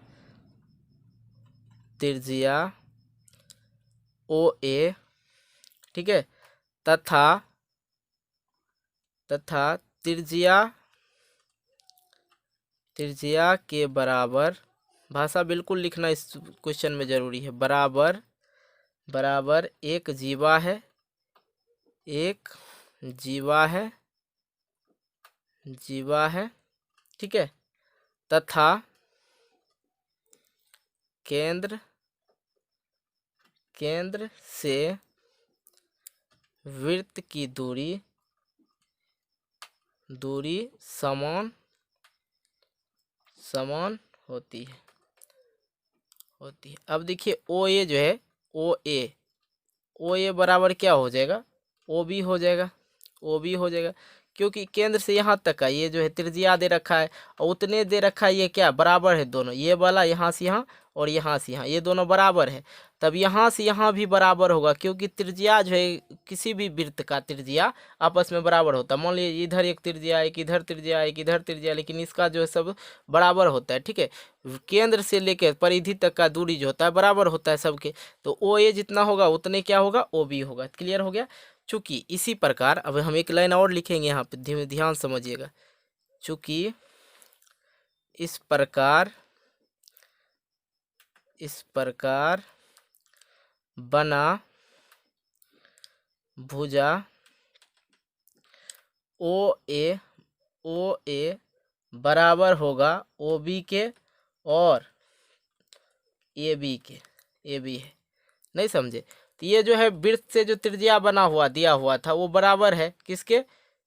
[SPEAKER 1] ओ ए, ठीक है, तथा त्रिज्या के बराबर, भाषा बिल्कुल लिखना इस क्वेश्चन में जरूरी है, बराबर एक जीवा है, ठीक है, तथा केंद्र से वृत्त की दूरी समान होती है। अब देखिए ओ ए जो है, ओ ए बराबर क्या हो जाएगा, ओ बी हो जाएगा, क्योंकि केंद्र से यहाँ तक का ये जो है त्रिज्या दे रखा है और उतने दे रखा है, ये क्या बराबर है दोनों, ये वाला यहाँ से यहाँ और यहाँ से यहाँ, ये दोनों बराबर है। तब यहाँ से यहाँ भी बराबर होगा, क्योंकि त्रिज्या जो है किसी भी वृत्त का त्रिज्या आपस में बराबर होता है। मान लीजिए इधर एक त्रिज्या, एक इधर त्रिज्या, एक इधर त्रिज्या, लेकिन इसका जो है सब बराबर होता है, ठीक है। केंद्र से लेकर परिधि तक का दूरी जो होता है बराबर होता है सबके। तो ओ ए जितना होगा उतने क्या होगा, ओ बी होगा। क्लियर हो गया। चूंकि इसी प्रकार, अब हम एक लाइन और लिखेंगे यहाँ पे, ध्यान समझिएगा। चूंकि इस प्रकार बना भुजा ओ ए बराबर होगा ओ बी के और ए बी है, नहीं समझे। तो ये जो है वृत्त से जो त्रिज्या बना हुआ दिया हुआ था वो बराबर है किसके,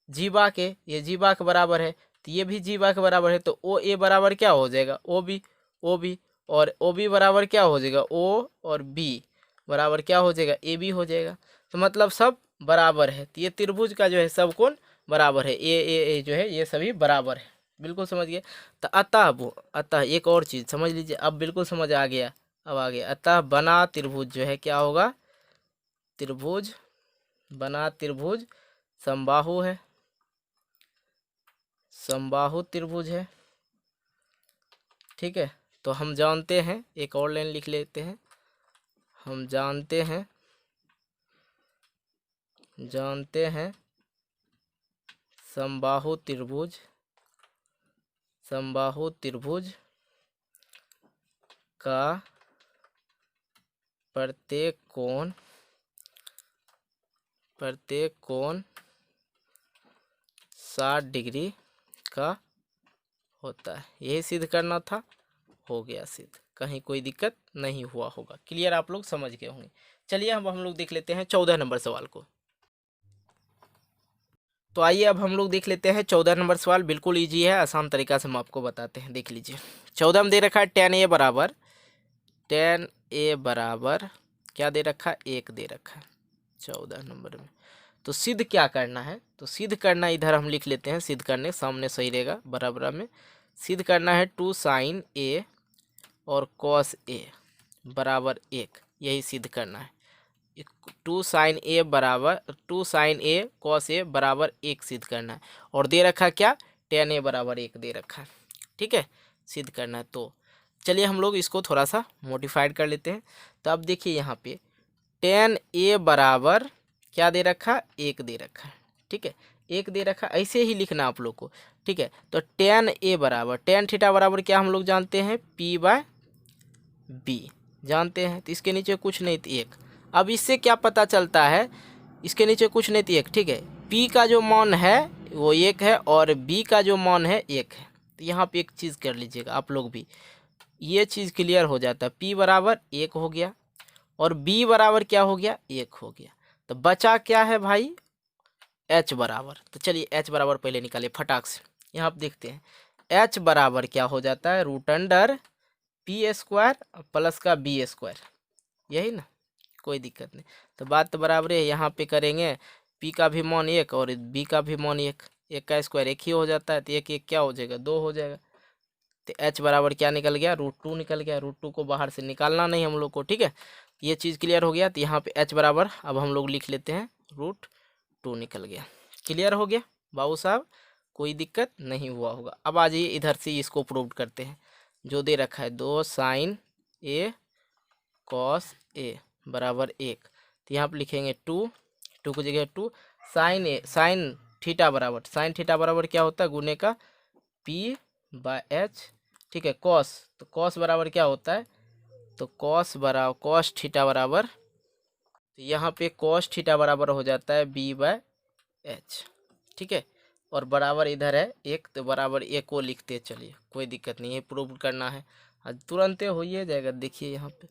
[SPEAKER 1] जीवा के, ये जीवा के बराबर है। तो ये भी जीवा के बराबर है, तो ओ ए बराबर क्या हो जाएगा, ओ बी, और ओ बी बराबर क्या हो जाएगा, ओ और बी बराबर क्या हो जाएगा, ए बी हो जाएगा। तो मतलब सब बराबर है। तो ये त्रिभुज का जो है सब कोण बराबर है, ए जो है ये सभी बराबर है। बिल्कुल समझ गए। तो अतः एक और चीज़ समझ लीजिए, अब बिल्कुल समझ आ गया, अब आ गया। अतः बना त्रिभुज जो है क्या होगा, बना त्रिभुज समबाहु है, समबाहु त्रिभुज है, ठीक है। तो हम जानते हैं, एक और लाइन लिख लेते हैं। हम जानते हैं समबाहु त्रिभुज का प्रत्येक कोण 60 डिग्री का होता है। यही सिद्ध करना था, हो गया सिद्ध, कहीं कोई दिक्कत नहीं हुआ होगा। क्लियर, आप लोग समझ गए होंगे। चलिए अब हम लोग देख लेते हैं 14 नंबर सवाल को। तो आइए अब हम लोग देख लेते हैं 14 नंबर सवाल। बिल्कुल ईजी है, आसान तरीका से हम आपको बताते हैं। देख लीजिए 14 में दे रखा है tan a बराबर क्या दे रखा है, 1 दे रखा है 14 नंबर में। तो सिद्ध क्या करना है, तो सिद्ध करना इधर हम लिख लेते हैं, सिद्ध करने सामने सही रहेगा बराबर में। सिद्ध करना है 2 sin a और cos a बराबर 1, यही सिद्ध करना है। 2 sin a cos a बराबर 1 सिद्ध करना है। और दे रखा क्या, tan a बराबर 1 दे रखा है। ठीक है, सिद्ध करना है। तो चलिए हम लोग इसको थोड़ा सा मॉडिफाइड कर लेते हैं। तो अब देखिए यहाँ पे tan a बराबर क्या दे रखा, 1 दे रखा है। ठीक है, 1 दे रखा, ऐसे ही लिखना आप लोग को। ठीक है, तो tan a बराबर tan थीटा बराबर क्या हम लोग जानते हैं, p/b जानते हैं। तो इसके नीचे कुछ नहीं तो 1। अब इससे क्या पता चलता है, इसके नीचे कुछ नहीं तो 1। ठीक है, p का जो मान है वो 1 है और b का जो मान है 1 है। तो यहाँ पे एक चीज़ कर लीजिएगा आप लोग भी, ये चीज़ क्लियर हो जाता है। p बराबर 1 हो गया और b बराबर क्या हो गया, 1 हो गया। तो बचा क्या है भाई, h बराबर। तो चलिए h बराबर पहले निकाले फटाक से। यहाँ आप देखते हैं h बराबर क्या हो जाता है, √p² प्लस का b², यही ना, कोई दिक्कत नहीं। तो बात तो बराबर है। यहाँ पे करेंगे p का भी मान 1 और b का भी मान 1, 1 का स्क्वायर 1 ही हो जाता है। तो 1 1 क्या हो जाएगा, 2 हो जाएगा। तो h बराबर क्या निकल गया, √2 निकल गया। √2 को बाहर से निकालना नहीं हम लोग को। ठीक है, ये चीज़ क्लियर हो गया। तो यहाँ पे h बराबर अब हम लोग लिख लेते हैं √2 निकल गया। क्लियर हो गया बाबू साहब, कोई दिक्कत नहीं हुआ होगा। अब आ जाइए इधर से इसको प्रूव करते हैं। जो दे रखा है 2 sin a cos a बराबर 1। तो यहाँ पर लिखेंगे 2 की जगह 2 sin थीटा बराबर क्या होता है, गुने का p/h। ठीक है, cos, तो cos बराबर क्या होता है, तो cos थीटा बराबर, तो यहाँ पे cos थीटा बराबर हो जाता है b/h। ठीक है, और बराबर इधर है 1, तो बराबर 1 को लिखते चलिए, कोई दिक्कत नहीं है, प्रूव करना है तुरंत हो ही जाएगा। देखिए यहाँ पे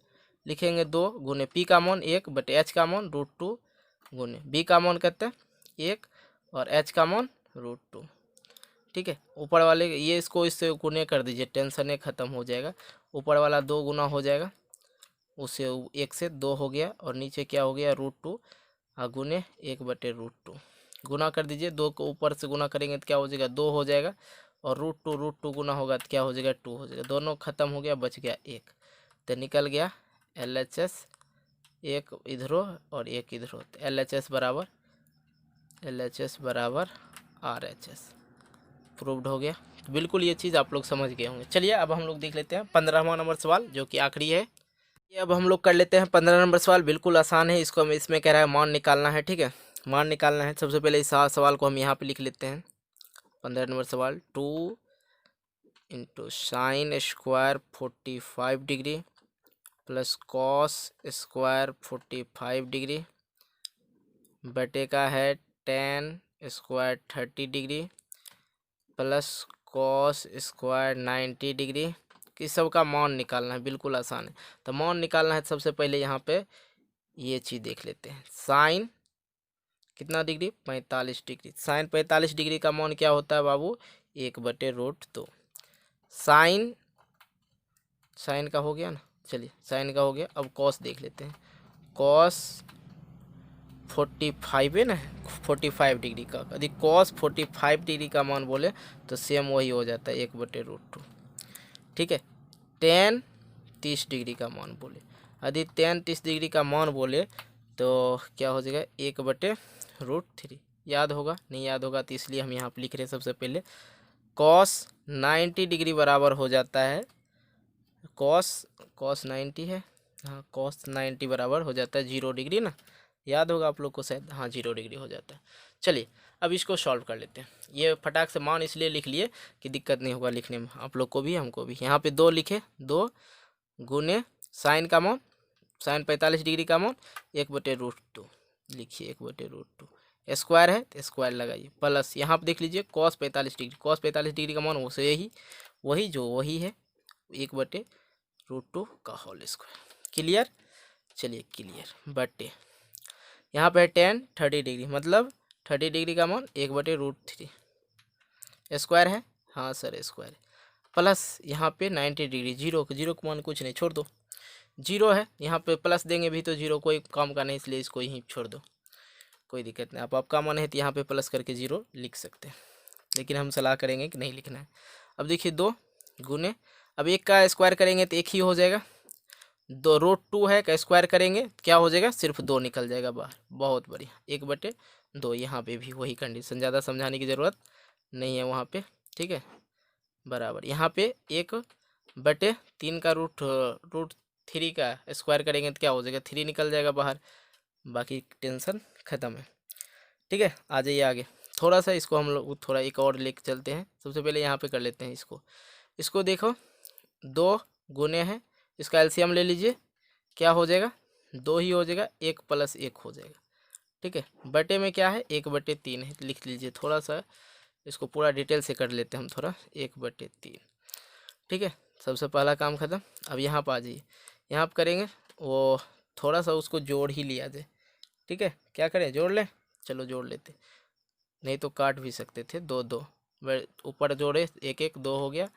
[SPEAKER 1] लिखेंगे 2 गुने p का मान 1 बटे h का मान √2 गुने b का मान कहते हैं 1 और h का मान √2। ठीक है, ऊपर वाले ये इसको इससे गुने कर दीजिए, टेंशन ख़त्म हो जाएगा। ऊपर वाला 2 गुना हो जाएगा, उससे 1 से 2 हो गया और नीचे क्या हो गया, √2 गुने 1 बटे √2 गुना कर दीजिए। 2 को ऊपर से गुना करेंगे तो क्या हो जाएगा, 2 हो जाएगा और √2 गुना होगा तो क्या हो जाएगा, 2 हो जाएगा। दोनों खत्म हो गया, बच गया 1। तो निकल गया LHS, 1 इधरों और 1 इधरों। तो LHS बराबर RHS प्रूव्ड हो गया। तो बिल्कुल ये चीज़ आप लोग समझ गए होंगे। चलिए अब हम लोग देख लेते हैं 15वां नंबर सवाल, जो कि आखिरी है। ये अब हम लोग कर लेते हैं 15 नंबर सवाल। बिल्कुल आसान है, इसको हम इसमें कह रहा है मान निकालना है। ठीक है, मान निकालना है। सबसे पहले इस सवाल को हम यहाँ पे लिख लेते हैं। 15 नंबर सवाल, 2 × sin² 45 degree plus cos² 45 degree बटे का है tan² 30 degree plus cos² 90 degree. इस सब का मान निकालना है, बिल्कुल आसान है। तो मान निकालना है, सबसे पहले यहाँ पे ये चीज़ देख लेते हैं। साइन कितना डिग्री, 45 डिग्री। साइन 45 डिग्री का मान क्या होता है बाबू, 1/√2। साइन का हो गया ना, चलिए साइन का हो गया। अब कॉस देख लेते हैं। कॉस 45 है ना, 45 डिग्री का, यदि कॉस 45 डिग्री का मान बोले तो सेम वही हो जाता है 1/√2। ठीक है, tan 30 डिग्री का मान बोले, यदि tan 30 डिग्री का मान बोले तो क्या हो जाएगा, 1/√3। याद होगा, नहीं याद होगा तो इसलिए हम यहाँ पर लिख रहे हैं। सबसे पहले cos 90 डिग्री बराबर हो जाता है, cos 90 है, हाँ cos 90 बराबर हो जाता है 0 डिग्री ना, याद होगा आप लोग को शायद, हाँ 0 डिग्री हो जाता है। चलिए अब इसको सॉल्व कर लेते हैं। ये फटाक से मान इसलिए लिख लिए कि दिक्कत नहीं होगा लिखने में, आप लोग को भी हमको भी। यहाँ पे 2 लिखे, 2 गुने साइन का मान, साइन 45 डिग्री का मान 1/√2 लिखिए, 1/√2। स्क्वायर है तो स्क्वायर लगाइए, प्लस यहाँ पर देख लीजिए cos 45 डिग्री, cos 45 डिग्री का मान वही है, 1/√2 का होल स्क्वायर। क्लियर, चलिए क्लियर। बटे यहाँ पे 10 30 डिग्री, मतलब 30 डिग्री का मान 1/√3 स्क्वायर है, हाँ सर स्क्वायर, प्लस यहाँ पे 90 डिग्री, जीरो का मान कुछ नहीं, छोड़ दो, जीरो है, यहाँ पे प्लस देंगे भी तो जीरो कोई काम का नहीं, इसलिए इसको यहीं छोड़ दो, कोई दिक्कत नहीं। आप आपका मन है तो यहाँ पे प्लस करके जीरो लिख सकते हैं, लेकिन हम सलाह करेंगे कि नहीं लिखना है। अब देखिए 2 गुने, अब 1 का स्क्वायर करेंगे तो 1 ही हो जाएगा, 2√2 है का स्क्वायर करेंगे क्या हो जाएगा, सिर्फ 2 निकल जाएगा बाहर, बहुत बढ़िया, 1/2। यहाँ पे भी वही कंडीशन, ज़्यादा समझाने की ज़रूरत नहीं है वहाँ पे, ठीक है, बराबर। यहाँ पे 1/3 का √3 का स्क्वायर करेंगे तो क्या हो जाएगा, 3 निकल जाएगा बाहर, बाकी टेंशन ख़त्म है, ठीक है। आ जाइए आगे, थोड़ा सा इसको हम लोग थोड़ा एक और लेके चलते हैं। सबसे पहले यहाँ पे कर लेते हैं इसको देखो, 2 गुने हैं, इसका एलसीएम ले लीजिए, क्या हो जाएगा, 2 ही हो जाएगा, 1 + 1 हो जाएगा, ठीक है। बटे में क्या है, 1/3 है, लिख लीजिए। थोड़ा सा इसको पूरा डिटेल से कर लेते हैं हम, थोड़ा 1/3, ठीक है। सबसे पहला काम ख़त्म। अब यहाँ पर आ जाइए, यहाँ पर करेंगे वो थोड़ा सा उसको जोड़ ही लिया जाए, ठीक है। क्या करें, जोड़ लें, चलो जोड़ लेते, नहीं तो काट भी सकते थे, 2 ऊपर जोड़े 1 2 हो गया।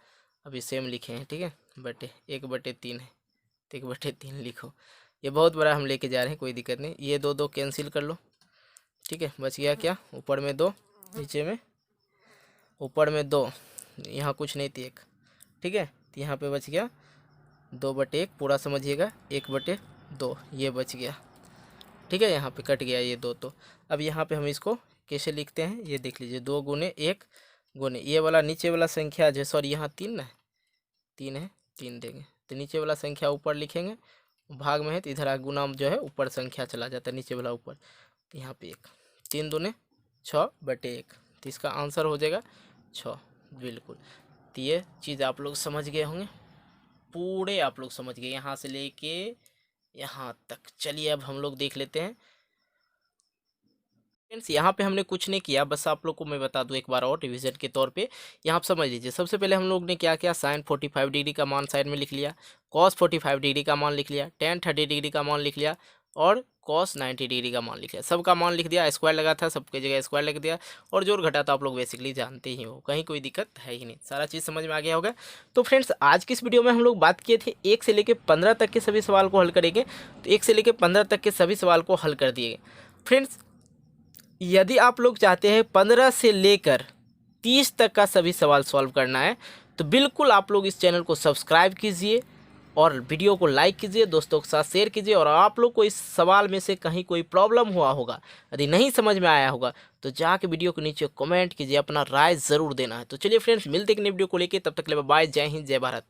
[SPEAKER 1] अभी सेम लिखे हैं, ठीक है, बटे 1/3 है तो 1/3 लिखो, ये बहुत बड़ा हम लेके जा रहे हैं, कोई दिक्कत नहीं। ये 2 कैंसिल कर लो, ठीक है, बच गया क्या, ऊपर में 2, नीचे में, ऊपर में 2, यहाँ कुछ नहीं थी 1, ठीक है, तो यहाँ पे बच गया 2/1, पूरा समझिएगा, 1/2 ये बच गया, ठीक है। यहाँ पे कट गया ये 2, तो अब यहाँ पे हम इसको कैसे लिखते हैं, ये देख लीजिए, 2 गुने 1 गुने ये वाला नीचे वाला संख्या जो, सॉरी यहाँ 3 है, 3 देंगे तो नीचे वाला संख्या ऊपर लिखेंगे, भाग में है तो इधर गुना जो है ऊपर संख्या चला जाता है, नीचे वाला ऊपर, यहाँ पे 1, 3 दूने 6/1, तो इसका आंसर हो जाएगा 6, बिल्कुल। तो ये चीज़ आप लोग समझ गए होंगे, पूरे आप लोग समझ गए यहाँ से लेके यहाँ तक। चलिए अब हम लोग देख लेते हैं फ्रेंड्स, यहाँ पे हमने कुछ नहीं किया, बस आप लोग को मैं बता दूं एक बार और रिवीजन के तौर पे। यहाँ आप समझ लीजिए, सबसे पहले हम लोग ने क्या किया, साइन 45 डिग्री का मान साइड में लिख लिया, कॉस 45 डिग्री का मान लिख लिया, टेन 30 डिग्री का मान लिख लिया, और कॉस 90 डिग्री का मान लिख लिया, सबका मान लिख दिया, स्क्वायर लगा था सबके जगह स्क्वायर लिख दिया, और जोड़ घटा तो आप लोग बेसिकली जानते ही हो, कहीं कोई दिक्कत है ही नहीं, सारा चीज़ समझ में आ गया होगा। तो फ्रेंड्स आज की इस वीडियो में हम लोग बात किए थे 1 से लेकर 15 तक के सभी सवाल को हल करेंगे, तो 1 से लेकर 15 तक के सभी सवाल को हल कर दिए फ्रेंड्स। यदि आप लोग चाहते हैं 15 से लेकर 30 तक का सभी सवाल सॉल्व करना है, तो बिल्कुल आप लोग इस चैनल को सब्सक्राइब कीजिए और वीडियो को लाइक कीजिए, दोस्तों के साथ शेयर कीजिए, और आप लोग को इस सवाल में से कहीं कोई प्रॉब्लम हुआ होगा, यदि नहीं समझ में आया होगा, तो जाके वीडियो के नीचे कमेंट कीजिए, अपना राय ज़रूर देना है। तो चलिए फ्रेंड्स, मिलते हैं एक नई वीडियो को लेकर, तब तक के लिए बाय, जय हिंद, जय भारत।